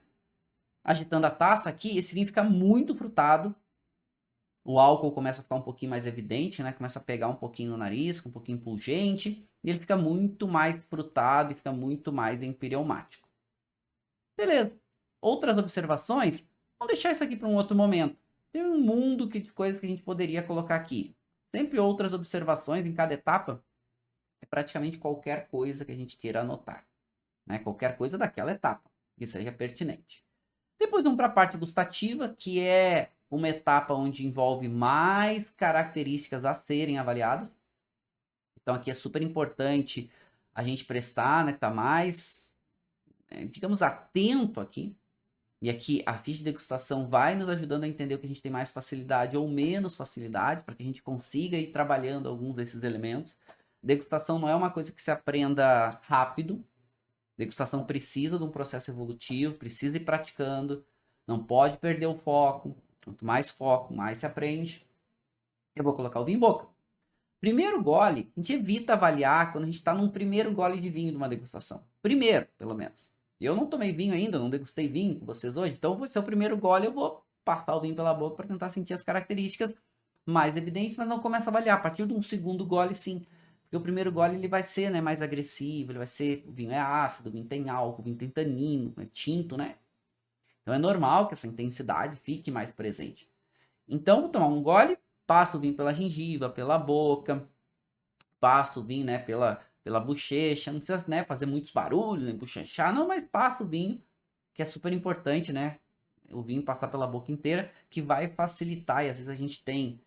Agitando a taça aqui, esse vinho fica muito frutado. O álcool começa a ficar um pouquinho mais evidente, né? Começa a pegar um pouquinho no nariz, um pouquinho pungente. E ele fica muito mais frutado e fica muito mais empireumático. Beleza. Outras observações? Vamos deixar isso aqui para um outro momento. Tem um mundo de coisas que a gente poderia colocar aqui. Sempre outras observações em cada etapa. É praticamente qualquer coisa que a gente queira anotar. Né? Qualquer coisa daquela etapa que seja pertinente. Depois vamos para a parte gustativa, que é uma etapa onde envolve mais características a serem avaliadas. Então aqui é super importante a gente prestar, né, que tá mais, digamos, atento aqui. E aqui a ficha de degustação vai nos ajudando a entender o que a gente tem mais facilidade ou menos facilidade, para que a gente consiga ir trabalhando alguns desses elementos. Degustação não é uma coisa que se aprenda rápido. Degustação precisa de um processo evolutivo, precisa ir praticando, não pode perder o foco. Quanto mais foco, mais se aprende. Eu vou colocar o vinho em boca. Primeiro gole, a gente evita avaliar quando a gente está num primeiro gole de vinho de uma degustação. Primeiro, pelo menos. Eu não tomei vinho ainda, não degustei vinho com vocês hoje, então vai ser o primeiro gole, eu vou passar o vinho pela boca para tentar sentir as características mais evidentes, mas não começa a avaliar. A partir de um segundo gole, sim. Porque o primeiro gole ele vai ser, né, mais agressivo, ele vai ser, o vinho é ácido, o vinho tem álcool, o vinho tem tanino, é tinto, né? Então é normal que essa intensidade fique mais presente. Então vou tomar um gole, passo o vinho pela gengiva, pela boca, passo o vinho, né, pela bochecha, não precisa, né, fazer muitos barulhos, nem bochechar, não, mas passa o vinho, que é super importante, né? O vinho passar pela boca inteira, que vai facilitar, e às vezes a gente tem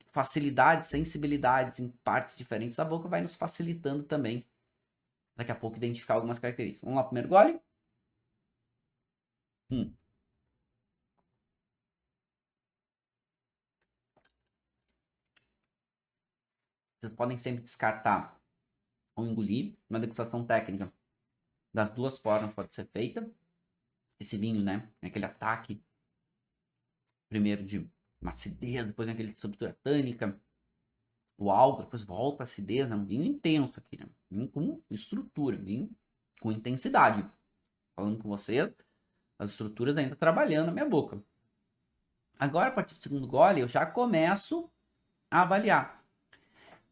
facilidades, sensibilidades em partes diferentes da boca, vai nos facilitando também, daqui a pouco, identificar algumas características. Vamos lá, primeiro gole. Vocês podem sempre descartar ou engolir. Uma degustação técnica das duas formas pode ser feita. Esse vinho, né? Aquele ataque primeiro de uma acidez, depois aquele de estrutura tânica, o álcool, depois volta a acidez, né? Um vinho intenso aqui, né? Vinho com estrutura, vinho com intensidade. Falando com vocês, as estruturas ainda trabalhando na minha boca. Agora, a partir do segundo gole, eu já começo a avaliar.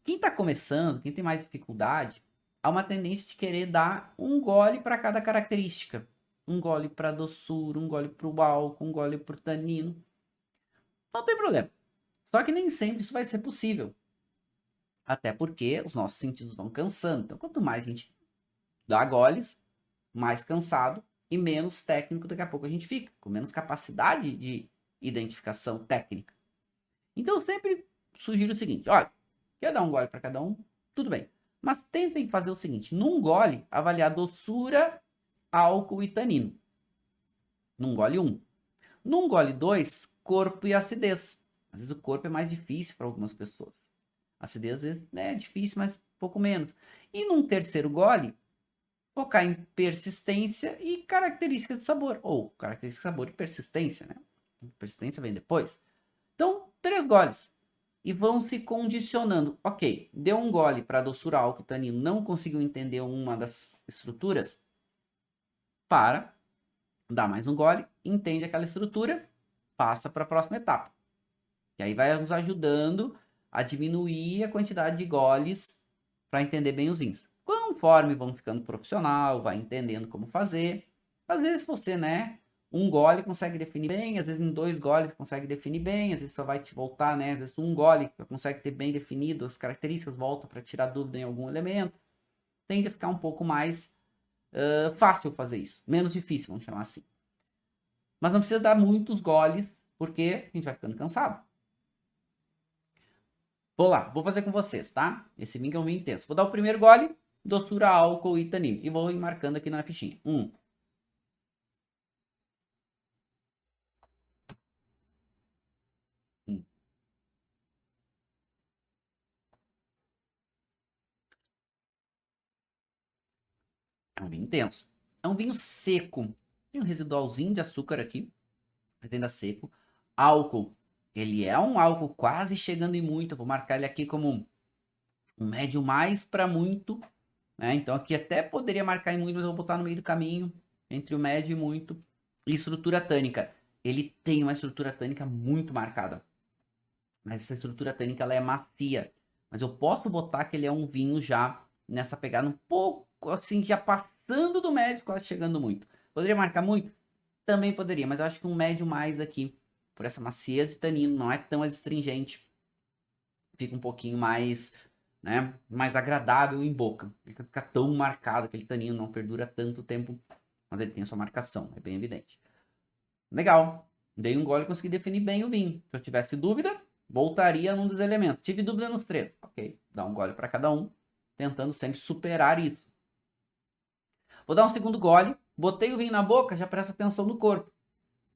Quem está começando, quem tem mais dificuldade, há uma tendência de querer dar um gole para cada característica. Um gole para doçura, um gole para o álcool, um gole para o tanino. Não tem problema. Só que nem sempre isso vai ser possível. Até porque os nossos sentidos vão cansando. Então, quanto mais a gente dá goles, mais cansado e menos técnico daqui a pouco a gente fica, com menos capacidade de identificação técnica. Então, eu sempre sugiro o seguinte: olha, quer dar um gole para cada um? Tudo bem. Mas tentem fazer o seguinte: num gole, avaliar doçura, álcool e tanino. Num gole 1. Num gole 2, corpo e acidez. Às vezes o corpo é mais difícil para algumas pessoas. A acidez, às vezes, é difícil, mas pouco menos. E num terceiro gole, focar em persistência e características de sabor. Ou características de sabor e persistência, né? Persistência vem depois. Então, 3 goles. E vão se condicionando. Ok, deu um gole para doçura, álcool e tanino, não conseguiu entender uma das estruturas? Para, dá mais um gole, entende aquela estrutura, passa para a próxima etapa. E aí vai nos ajudando a diminuir a quantidade de goles para entender bem os vinhos. Conforme vão ficando profissional, vai entendendo como fazer. Às vezes você, né, um gole consegue definir bem, às vezes em 2 goles consegue definir bem, às vezes só vai te voltar, né, às vezes um gole consegue ter bem definido as características, volta para tirar dúvida em algum elemento. Tende a ficar um pouco mais fácil fazer isso, menos difícil, vamos chamar assim. Mas não precisa dar muitos goles, porque a gente vai ficando cansado. Vou lá, vou fazer com vocês, tá? Esse vinho é um vinho intenso. Vou dar o primeiro gole, doçura, álcool e tanino. E vou ir marcando aqui na fichinha. Um. É um vinho intenso. É um vinho seco. Tem um residualzinho de açúcar aqui, mas ainda seco. Álcool. Ele é um álcool quase chegando em muito. Eu vou marcar ele aqui como um médio mais para muito, né? Então aqui até poderia marcar em muito, mas eu vou botar no meio do caminho, entre o médio e muito. E estrutura tânica. Ele tem uma estrutura tânica muito marcada. Mas essa estrutura tânica ela é macia. Mas eu posso botar que ele é um vinho já nessa pegada um pouco assim, já passando do médio, quase chegando muito. Poderia marcar muito? Também poderia, mas eu acho que um médio mais aqui, por essa maciez de tanino, não é tão astringente. Fica um pouquinho mais, né, mais agradável em boca. Não fica tão marcado, aquele tanino não perdura tanto tempo, mas ele tem a sua marcação, é bem evidente. Legal. Dei um gole e consegui definir bem o vinho. Se eu tivesse dúvida, voltaria num dos elementos. Tive dúvida nos 3. Ok, dá um gole para cada um, tentando sempre superar isso. Vou dar um segundo gole. Botei o vinho na boca, já presta atenção no corpo.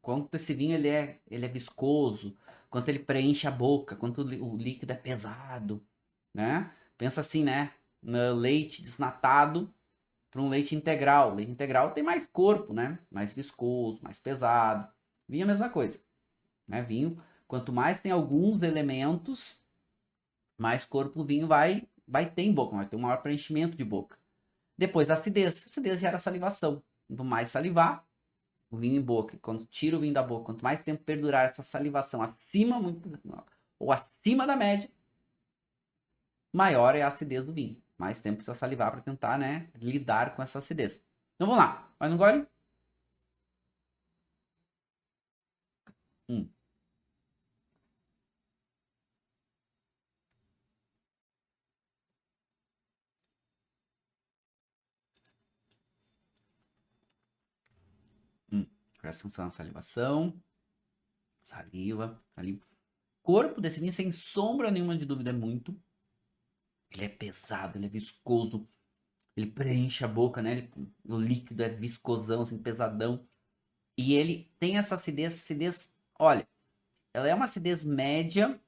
Quanto esse vinho ele é viscoso, quanto ele preenche a boca, quanto o líquido é pesado, né? Pensa assim, né? No leite desnatado para um leite integral. O leite integral tem mais corpo, né? Mais viscoso, mais pesado. Vinho é a mesma coisa, né? Vinho, quanto mais tem alguns elementos, mais corpo o vinho vai ter em boca, vai ter um maior preenchimento de boca. Depois a acidez. A acidez gera salivação. Quanto mais salivar, o vinho em boca, quando tira o vinho da boca, quanto mais tempo perdurar essa salivação acima ou acima da média, maior é a acidez do vinho. Mais tempo precisa salivar para tentar, né, lidar com essa acidez. Então vamos lá. Mais um gole. Hum. Presta atenção na salivação. Saliva. Corpo desse vinho, sem sombra nenhuma de dúvida, é muito. Ele é pesado, ele é viscoso. Ele preenche a boca, né? O líquido é viscosão, assim, pesadão. E ele tem essa acidez, olha, ela é uma acidez média,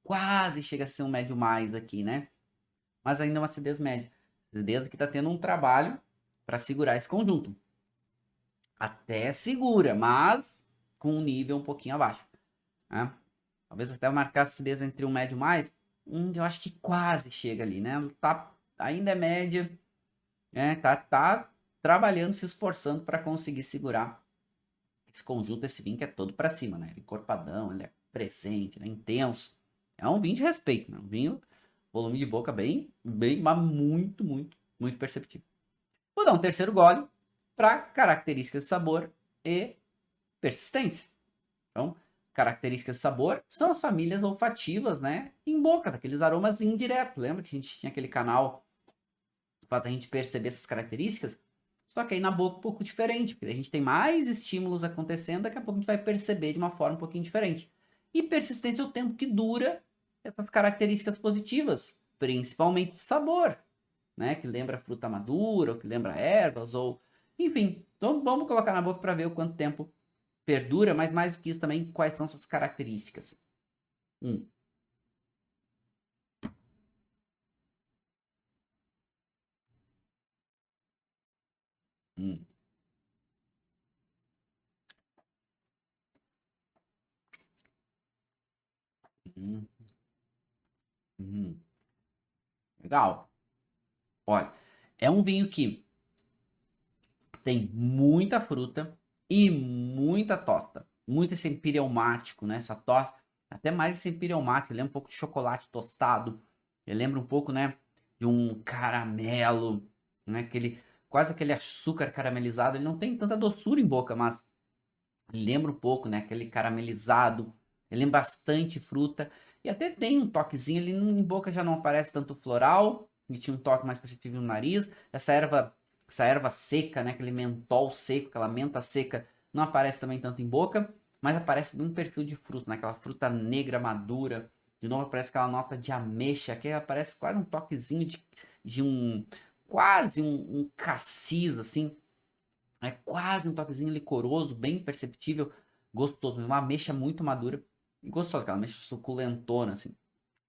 quase chega a ser um médio mais aqui, né? Mas ainda é uma acidez média. Acidez que tá tendo um trabalho para segurar esse conjunto. Até segura, mas com um nível um pouquinho abaixo, né? Talvez até marcar acidez entre um médio mais, eu acho que quase chega ali, né? Tá, ainda é média, né? Tá trabalhando, se esforçando para conseguir segurar esse conjunto, esse vinho que é todo para cima, né? Ele é encorpadão, ele é presente, né? Intenso. É um vinho de respeito, né? Um vinho, volume de boca bem, mas muito, muito, muito perceptível. Vou dar um terceiro gole para características de sabor e persistência. Então, características de sabor são as famílias olfativas, né? Em boca, daqueles aromas indiretos. Lembra que a gente tinha aquele canal para a gente perceber essas características? Só que aí na boca um pouco diferente, porque a gente tem mais estímulos acontecendo, daqui a pouco a gente vai perceber de uma forma um pouquinho diferente. E persistência é o tempo que dura essas características positivas, principalmente de sabor, né? Que lembra fruta madura, ou que lembra ervas, ou enfim. Então vamos colocar na boca para ver o quanto tempo perdura, mas mais do que isso também, quais são essas características. Hum. Hum. Hum. Hum. Legal. Olha, é um vinho que tem muita fruta e muita tosta. Muito esse empireumático, né? Essa tosta, até mais esse empireumático. Ele lembra um pouco de chocolate tostado. Ele lembra um pouco, né? De um caramelo, né? Quase aquele açúcar caramelizado. Ele não tem tanta doçura em boca, mas lembra um pouco, né? Aquele caramelizado. Ele lembra bastante fruta. E até tem um toquezinho. Ele em boca já não aparece tanto floral. Ele tinha um toque mais perceptível no nariz. Essa erva seca, né? Aquele mentol seco, aquela menta seca, não aparece também tanto em boca. Mas aparece um perfil de fruta, né? Aquela fruta negra madura. De novo aparece aquela nota de ameixa. Que aparece quase um toquezinho de um... Quase um cassis, assim. É quase um toquezinho licoroso, bem perceptível, gostoso. Uma ameixa muito madura e gostosa, aquela ameixa suculentona, assim.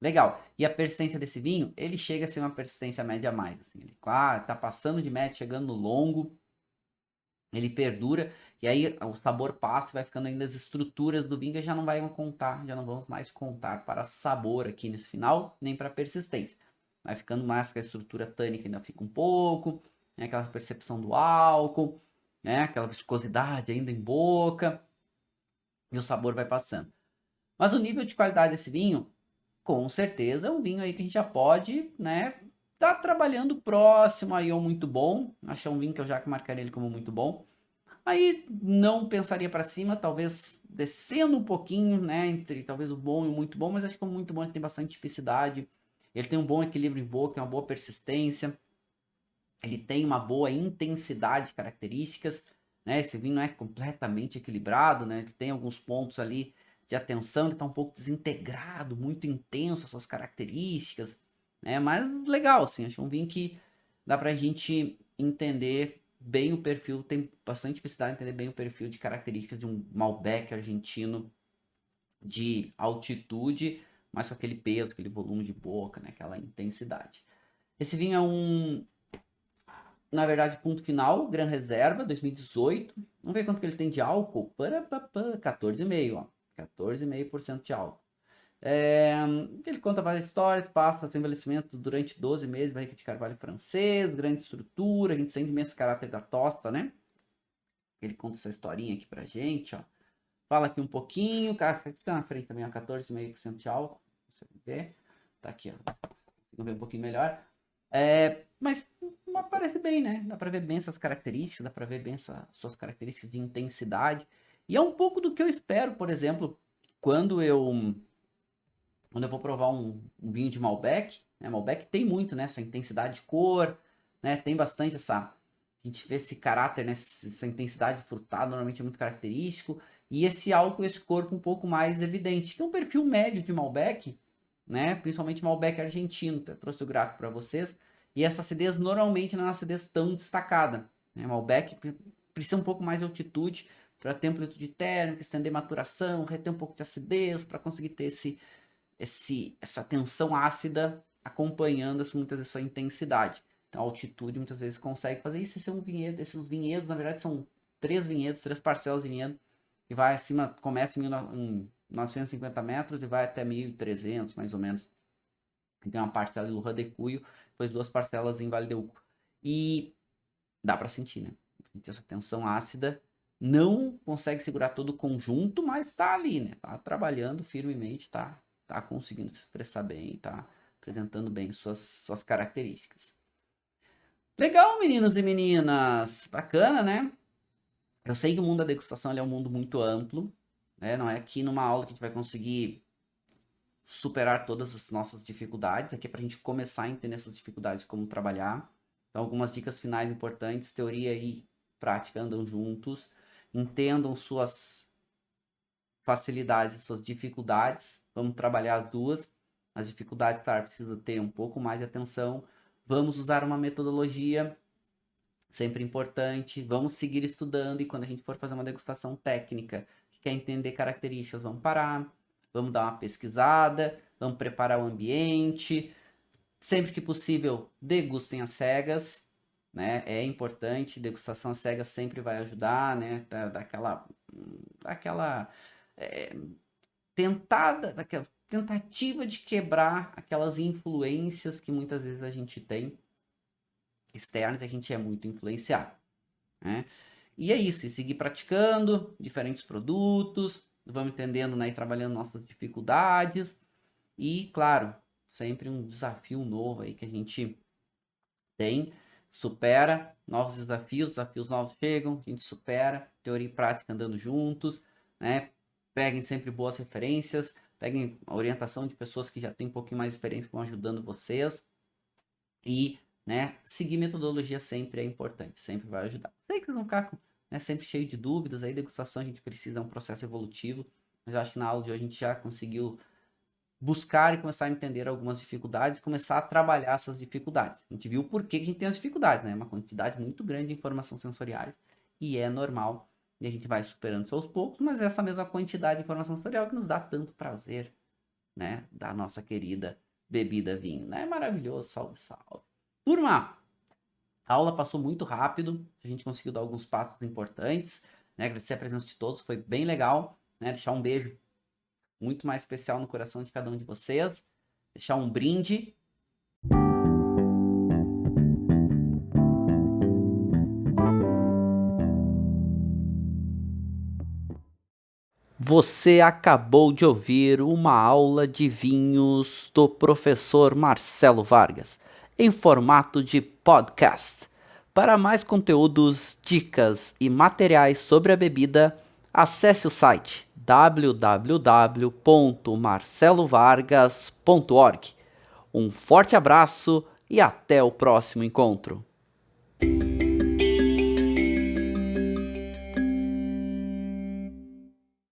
Legal. E a persistência desse vinho, ele chega a ser uma persistência média a mais, assim. Ele tá passando de média, chegando no longo, ele perdura, e aí o sabor passa e vai ficando ainda as estruturas do vinho que já não vai contar, já não vamos mais contar para sabor aqui nesse final, nem para persistência. Vai ficando mais que a estrutura tânica ainda fica um pouco, né, aquela percepção do álcool, né, aquela viscosidade ainda em boca, e o sabor vai passando. Mas o nível de qualidade desse vinho, com certeza, é um vinho aí que a gente já pode, né, tá trabalhando próximo aí ao muito bom. Acho que é um vinho que eu já marcaria ele como muito bom. Aí não pensaria para cima, talvez descendo um pouquinho, né, entre talvez o bom e o muito bom, mas acho que o muito bom ele tem bastante tipicidade, ele tem um bom equilíbrio em boca, uma boa persistência, ele tem uma boa intensidade de características, né? Esse vinho não é completamente equilibrado, né? Ele tem alguns pontos ali de atenção, ele está um pouco desintegrado, muito intenso as suas características, né? Mas legal, assim, acho que é um vinho que dá pra gente entender bem o perfil, tem bastante tipicidade, entender bem o perfil de características de um Malbec argentino de altitude, mas com aquele peso, aquele volume de boca, né? Aquela intensidade. Esse vinho é na verdade, ponto final, Gran Reserva, 2018. Vamos ver quanto que ele tem de álcool. 14,5, ó. 14,5% de álcool. Ele conta várias histórias, passa seu envelhecimento durante 12 meses, barrica de carvalho francês, grande estrutura, a gente sente imenso caráter da tosta, né? Ele conta essa historinha aqui pra gente, ó. Fala aqui um pouquinho, aqui tá na frente também, ó, 14,5% de álcool. Você vê, tá aqui, ó. Vamos ver um pouquinho melhor. Mas parece bem, né? Dá pra ver bem essas características, dá pra ver bem essas suas características de intensidade. E é um pouco do que eu espero, por exemplo, quando eu vou provar um vinho de Malbec, né? Malbec tem muito, né? Essa intensidade de cor, né? Tem bastante essa A gente vê esse caráter, né? Essa intensidade frutada, normalmente é muito característico. E esse álcool, esse corpo um pouco mais evidente, que é um perfil médio de Malbec, né? Principalmente Malbec argentino. Eu trouxe o gráfico para vocês. E essa acidez normalmente não é uma acidez tão destacada, né? Malbec precisa um pouco mais de altitude para ter amplitude térmica, estender maturação, reter um pouco de acidez, para conseguir ter essa tensão ácida acompanhando muitas vezes sua intensidade. Então a altitude muitas vezes consegue fazer isso. Esse é um vinhedo, esses vinhedos, na verdade, são 3 parcelas de vinhedo, que vai acima, começa em 950 metros e vai até 1.300, mais ou menos. Tem uma parcela em Lurra de Cuyo, depois 2 parcelas em Vale de Uco. E dá para sentir, né? Essa tensão ácida, não consegue segurar todo o conjunto, mas tá ali, né? Tá trabalhando firmemente, tá conseguindo se expressar bem, tá apresentando bem suas características. Legal, meninos e meninas. Bacana, né? Eu sei que o mundo da degustação é um mundo muito amplo, né? Não é aqui numa aula que a gente vai conseguir superar todas as nossas dificuldades. Aqui é para a gente começar a entender essas dificuldades, como trabalhar. Então, algumas dicas finais importantes. Teoria e prática andam juntos. Entendam suas facilidades e suas dificuldades. Vamos trabalhar as duas. As dificuldades, claro, precisa ter um pouco mais de atenção. Vamos usar uma metodologia, sempre importante. Vamos seguir estudando, e quando a gente for fazer uma degustação técnica, que quer entender características, vamos parar, vamos dar uma pesquisada, vamos preparar o ambiente. Sempre que possível, degustem às cegas, né? É importante, degustação às cegas sempre vai ajudar, né? Daquela tentativa de quebrar aquelas influências que muitas vezes a gente tem externas, e a gente é muito influenciado, né? E é isso, e seguir praticando diferentes produtos, vamos entendendo, né, e trabalhando nossas dificuldades, e claro, sempre um desafio novo aí que a gente tem, supera novos desafios novos chegam, a gente supera, teoria e prática andando juntos, né? Peguem sempre boas referências, peguem a orientação de pessoas que já têm um pouquinho mais de experiência, que vão ajudando vocês, e, né, seguir metodologia sempre é importante, sempre vai ajudar. Sei que vocês vão ficar, né, sempre cheio de dúvidas, aí degustação a gente precisa, é um processo evolutivo, mas eu acho que na aula de hoje a gente já conseguiu buscar e começar a entender algumas dificuldades e começar a trabalhar essas dificuldades. A gente viu por que a gente tem as dificuldades, né? Uma quantidade muito grande de informações sensoriais, e é normal, e a gente vai superando isso aos poucos, mas essa mesma quantidade de informação sensorial que nos dá tanto prazer, né? Da nossa querida bebida vinho, né? É maravilhoso, salve, salve. Turma, a aula passou muito rápido, a gente conseguiu dar alguns passos importantes, né? Agradecer a presença de todos, foi bem legal, né? Deixar um beijo muito mais especial no coração de cada um de vocês, deixar um brinde. Você acabou de ouvir uma aula de vinhos do professor Marcelo Vargas, em formato de podcast. Para mais conteúdos, dicas e materiais sobre a bebida, acesse o site www.marcelovargas.org. Um forte abraço e até o próximo encontro.